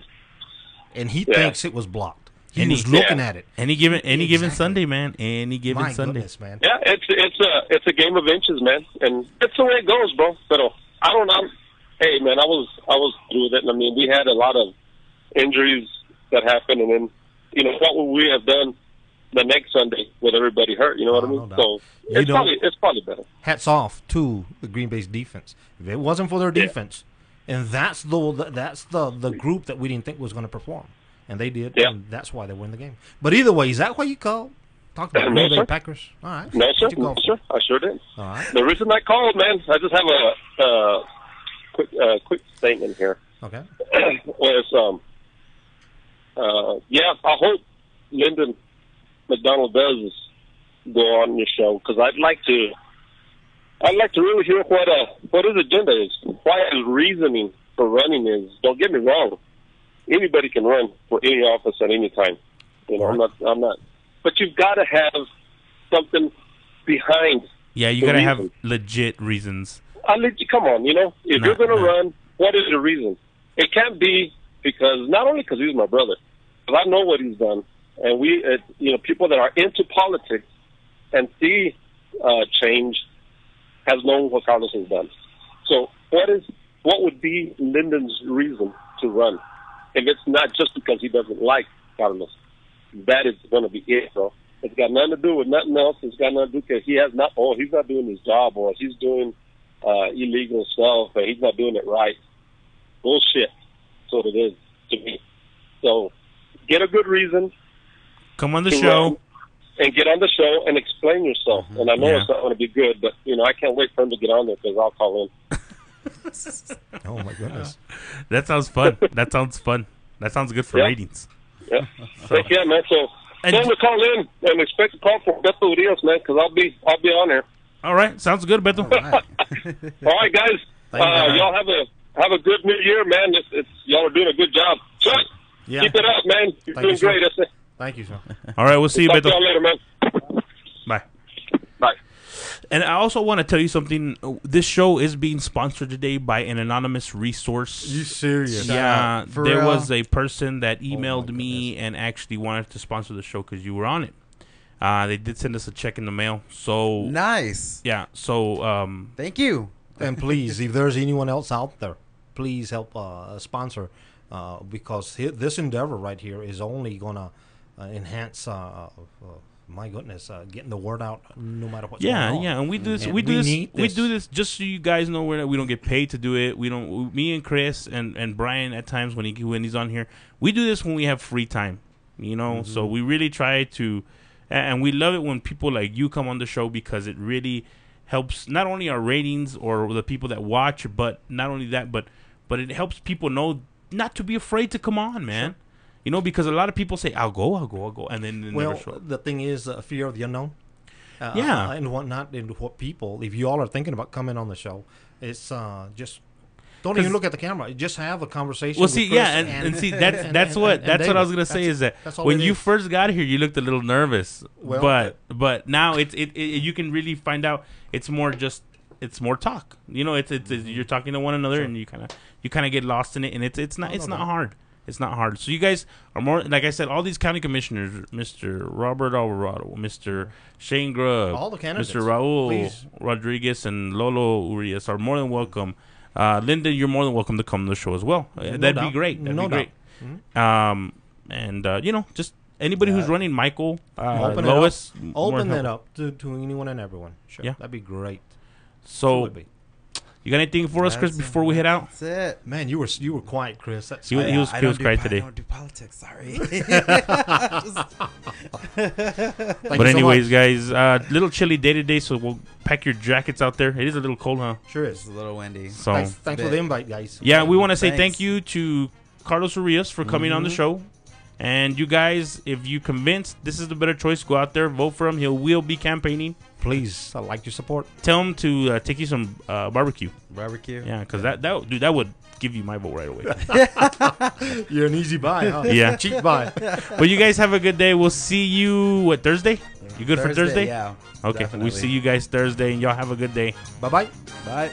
and he thinks it was blocked. He was looking at it. Any given Sunday, man. Any given My Sunday. goodness, man. Yeah, it's a game of inches, man, and that's the way it goes, bro. But I don't know. Hey, man, I was through with it. And I mean, we had a lot of injuries that happened, and then what would we have done the next Sunday with everybody hurt? You know what I mean? No So it's probably better. Hats off to the Green Bay's defense. If it wasn't for their defense, and that's the group that we didn't think was going to perform, and they did, and that's why they win the game. But either way, is that what you called? Talk about Green Bay Packers. All right. No, sir. What'd you go for? Sir, I sure did. All right. The reason I called, man, I just have a quick statement here. Okay. Was I hope Lyndon McDonald does go on your show, because I'd like to really hear what his agenda is, why his reasoning for running is. Don't get me wrong, anybody can run for any office at any time. I'm not. But you've got to have something behind. Yeah, you got to have legit reasons. Come on, if you're going to run, what is the reason? It can't be not only because he's my brother, because I know what he's done, and people that are into politics and see change has known what Carlos has done. So what would be Lyndon's reason to run? If it's not just because he doesn't like Carlos, that is going to be it, bro. It's got nothing to do with nothing else. It's got nothing to do because he's not doing his job, or he's doing illegal stuff, and he's not doing it right. Bullshit. That's what it is to me. So get a good reason. Come on the show. And get on the show and explain yourself. Mm-hmm. And I know it's not going to be good, but, I can't wait for him to get on there because I'll call in. Oh, my goodness. That sounds fun. That sounds fun. That sounds good for ratings. Yeah. Yeah, man. So tell him to call in and expect a call from Beto Urias, man, because I'll be on there. All right. Sounds good, Beto. All right, guys. Y'all have a good New Year, man. Y'all are doing a good job. Chuck, keep it up, man. You're doing great. Thank you, sir. All right. We'll see you, Beto. Talk to y'all later, man. Bye. Bye. And I also want to tell you something. This show is being sponsored today by an anonymous resource. You serious? Yeah. There was a person that emailed me and actually wanted to sponsor the show because you were on it. They did send us a check in the mail. So nice. Yeah. So thank you. And please, if there's anyone else out there, please help sponsor because this endeavor right here is only going to enhance. My goodness, getting the word out no matter what's going on. Yeah, and we do this. We do this just so you guys know we don't get paid to do it. We don't. Me and Chris and Brian at times when he's on here, we do this when we have free time. So we really try to, and we love it when people like you come on the show because it really helps not only our ratings or the people that watch, but not only that, but it helps people know not to be afraid to come on, man. Sure. Because a lot of people say, I'll go, and then they never show up. The thing is, fear of the unknown. And whatnot, and what people, if you all are thinking about coming on the show, it's just don't even look at the camera. Just have a conversation. Well, see, and see, that's what I was gonna say is that when you first got here, you looked a little nervous, but now it's you can really find out it's more talk. It's you're talking to one another, and you kind of get lost in it, and it's not hard. It's not hard. So you guys are more, like I said, all these county commissioners, Mr. Robert Alvarado, Mr. Shane Grubb, all the candidates, Mr. Raul Rodriguez, and Lolo Urias are more than welcome. Linda, you're more than welcome to come to the show as well. That'd be great. That'd be great. Mm-hmm. Just anybody who's running, Michael, Lois. Open it up to anyone and everyone. Sure. Yeah. That'd be great. So, you got anything for us, Chris, before we head out? That's it. Man, you were quiet, Chris. He was quiet today. I don't do politics, sorry. But anyways, guys, little chilly day today, so we'll pack your jackets out there. It is a little cold, huh? Sure is. It's a little windy. So thanks for the invite, guys. Yeah, we want to say thank you to Carlos Urias for coming on the show. And you guys, if you convinced this is the better choice, go out there, vote for him. He will be campaigning. Please, I like your support. Tell him to take you some barbecue. Barbecue. Yeah, because that would give you my vote right away. You're an easy buy, huh? Yeah. Cheap buy. But you guys have a good day. We'll see you, Thursday? You good for Thursday? Yeah. Okay, Definitely. we'll see you guys Thursday, and y'all have a good day. Bye-bye. Bye.